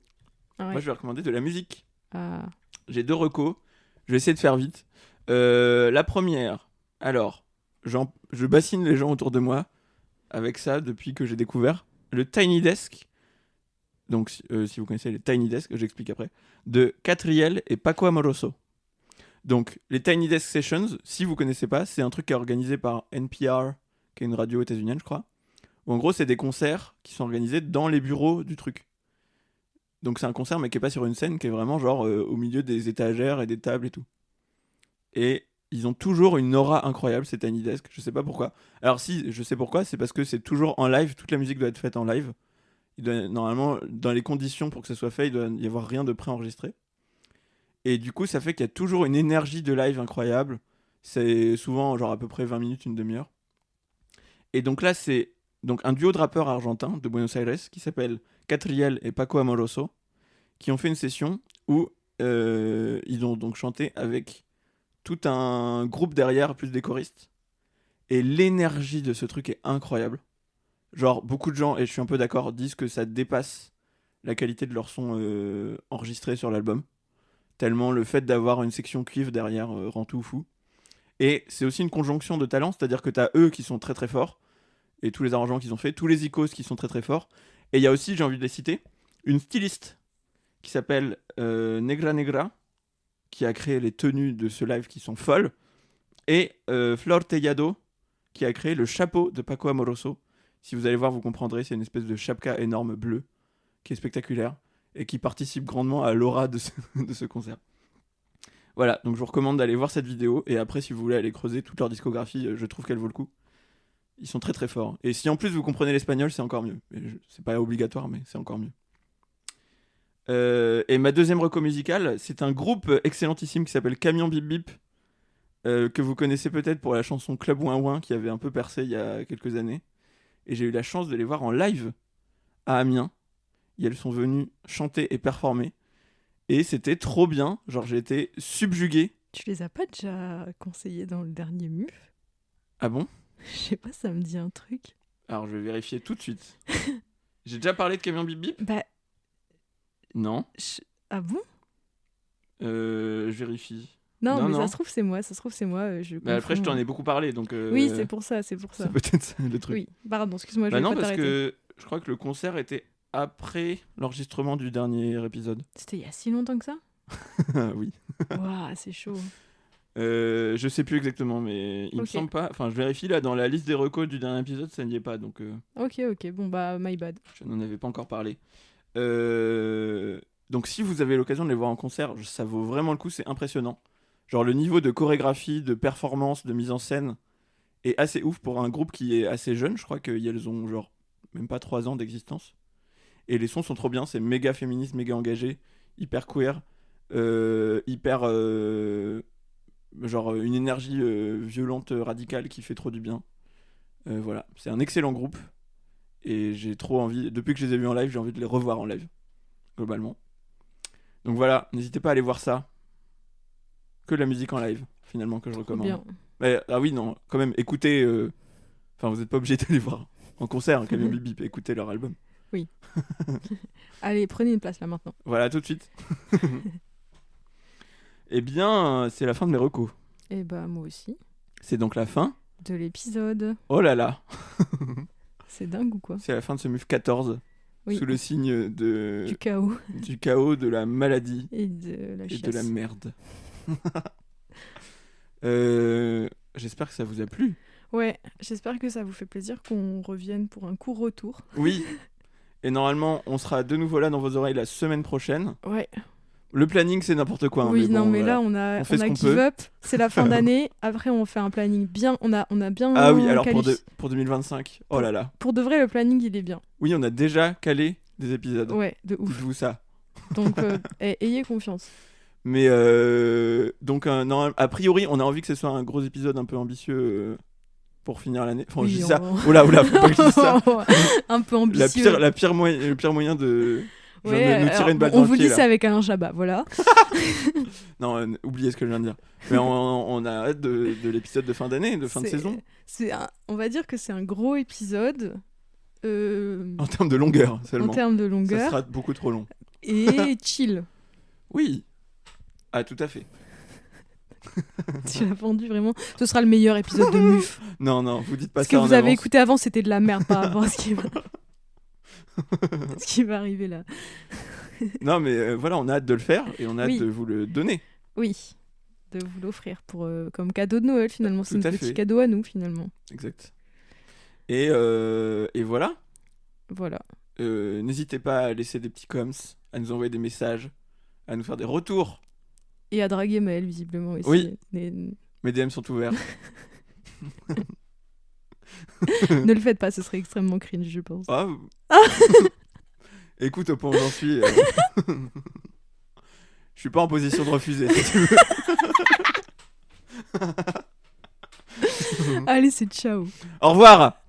Ah ouais. Moi, je vais recommander de la musique. Ah. J'ai 2 recos. Je vais essayer de faire vite. La première, alors, je bassine les gens autour de moi avec ça depuis que j'ai découvert le Tiny Desk. Donc, si vous connaissez les Tiny Desk, j'explique après. De Catriel et Paco Amoroso. Donc, les Tiny Desk Sessions, si vous connaissez pas, c'est un truc qui est organisé par NPR, qui est une radio états-unienne, je crois. Où en gros, c'est des concerts qui sont organisés dans les bureaux du truc. Donc, c'est un concert, mais qui est pas sur une scène, qui est vraiment genre au milieu des étagères et des tables et tout. Et ils ont toujours une aura incroyable, ces Tiny Desk. Je sais pas pourquoi. Alors, si, je sais pourquoi, c'est parce que c'est toujours en live. Toute la musique doit être faite en live. Normalement, dans les conditions pour que ça soit fait, il doit y avoir rien de préenregistré. Et du coup, ça fait qu'il y a toujours une énergie de live incroyable. C'est souvent genre à peu près 20 minutes, une demi-heure. Et donc là, c'est donc un duo de rappeurs argentins de Buenos Aires qui s'appelle Catriel et Paco Amoroso, qui ont fait une session où ils ont donc chanté avec tout un groupe derrière, plus des choristes. Et l'énergie de ce truc est incroyable. Genre, beaucoup de gens, et je suis un peu d'accord, disent que ça dépasse la qualité de leur son enregistré sur l'album. Tellement le fait d'avoir une section cuivre derrière rend tout fou. Et c'est aussi une conjonction de talents, c'est-à-dire que t'as eux qui sont très très forts, et tous les arrangements qu'ils ont fait, tous les icônes qui sont très très forts. Et il y a aussi, j'ai envie de les citer, une styliste qui s'appelle Negra Negra, qui a créé les tenues de ce live qui sont folles, et Flor Tellado, qui a créé le chapeau de Paco Amoroso. Si vous allez voir, vous comprendrez, c'est une espèce de chapka énorme bleu, qui est spectaculaire, et qui participe grandement à l'aura de ce concert. Voilà, donc je vous recommande d'aller voir cette vidéo, et après, si vous voulez aller creuser toute leur discographie, je trouve qu'elle vaut le coup. Ils sont très très forts. Et si en plus vous comprenez l'espagnol, c'est encore mieux. C'est pas obligatoire, mais c'est encore mieux. Et ma deuxième reco musicale, c'est un groupe excellentissime qui s'appelle Camion Bip Bip, que vous connaissez peut-être pour la chanson Club Ouin Ouin, qui avait un peu percé il y a quelques années. Et j'ai eu la chance de les voir en live à Amiens. Et elles sont venues chanter et performer. Et c'était trop bien. Genre, j'ai été subjugué. Tu les as pas déjà conseillés dans le dernier MUF? Ah bon? Je sais pas, ça me dit un truc. Alors, je vais vérifier tout de suite. J'ai déjà parlé de Camion Bip Bip? Bah... Non. Ah bon? je vérifie. Non, Non, mais non. ça se trouve, c'est moi. Mais après, je t'en ai beaucoup parlé, donc. Oui, c'est pour ça. C'est peut-être ça, le truc. Oui, pardon, excuse-moi, je Bah vais non, pas parce t'arrêter. que je crois que le concert était après l'enregistrement du dernier épisode. C'était il y a si longtemps que ça? Oui. Waouh, c'est chaud. Je sais plus exactement, mais il me Ok. semble pas. Enfin, je vérifie là dans la liste des recos du dernier épisode, ça n'y est pas, donc Ok, bon bah, my bad. je n'en avais pas encore parlé. Donc, si vous avez l'occasion de les voir en concert, ça vaut vraiment le coup, c'est impressionnant. Genre, le niveau de chorégraphie, de performance, de mise en scène est assez ouf pour un groupe qui est assez jeune. Je crois qu'elles ont genre même pas 3 ans d'existence. Et les sons sont trop bien, c'est méga féministe, méga engagé, hyper queer, hyper. Genre une énergie violente, radicale qui fait trop du bien. Voilà, c'est un excellent groupe. Et j'ai trop envie, depuis que je les ai vus en live, j'ai envie de les revoir en live, globalement. Donc voilà, n'hésitez pas à aller voir ça. Que de la musique en live, finalement, que je Trop recommande. bien. Mais, ah oui, non, quand même, écoutez. Enfin, vous n'êtes pas obligé d'aller voir en concert, Camille Bip Bip, écoutez leur album. Allez, prenez une place là maintenant. Voilà, tout de suite. Eh bien, c'est la fin de mes recos. Et bah, moi aussi. C'est donc la fin. De l'épisode. Oh là là, C'est dingue ou quoi? c'est la fin de ce MUF 14. Oui. Sous le signe Du chaos du chaos, de la maladie et de la et chiasse. de la merde. J'espère que ça vous a plu. Ouais, j'espère que ça vous fait plaisir qu'on revienne pour un court retour. Oui. Et normalement, on sera de nouveau là dans vos oreilles la semaine prochaine. Ouais. Le planning, c'est n'importe quoi. Oui, mais non, bon, mais voilà. là, on a fait ce qu'on give peut. up. C'est la fin d'année. Après, on fait un planning bien. On a bien. Ah oui, alors qualifié. pour 2025. Oh là là. Pour de vrai, le planning, il est bien. Oui, on a déjà calé des épisodes. Ouais, de ouf. Dites-vous ça. Donc, ayez confiance. Mais donc, non, a priori, on a envie que ce soit un gros épisode un peu ambitieux pour finir l'année. Enfin, je Oui, dis ça. on- Oula, faut pas que je dise ça. Un peu ambitieux. Le pire moyen de. Je viens de nous tirer alors, une balle bon, dans on le vous pied, dit là. ça avec Alain Chabat, voilà. Non, oubliez ce que je viens de dire. Mais on a hâte de l'épisode de fin d'année, de fin de saison. On va dire que c'est un gros épisode En termes de longueur en seulement. termes de Ça longueur sera beaucoup trop long. et chill. Oui. Ah, tout à fait. Tu l'as vendu vraiment. Ce sera le meilleur épisode de MUF. Non, vous dites pas Ce ça que en vous avez avance. écouté avant, c'était de la merde par rapport à ce qui va arriver là. Non, mais voilà, on a hâte de le faire et on a hâte Oui. de vous le donner. Oui, de vous l'offrir pour comme cadeau de Noël finalement. C'est Tout à notre petit fait. cadeau à nous finalement. Exact. Et voilà. Voilà. N'hésitez pas à laisser des petits coms, à nous envoyer des messages, à nous faire des retours. Et à draguer Maël visiblement aussi. Oui. Mais Mes DM sont ouverts. ne le faites pas, ce serait extrêmement cringe, je pense. Ah. Écoute, au point où j'en suis, je suis pas en position de refuser, si tu veux. Allez, c'est ciao. Au revoir.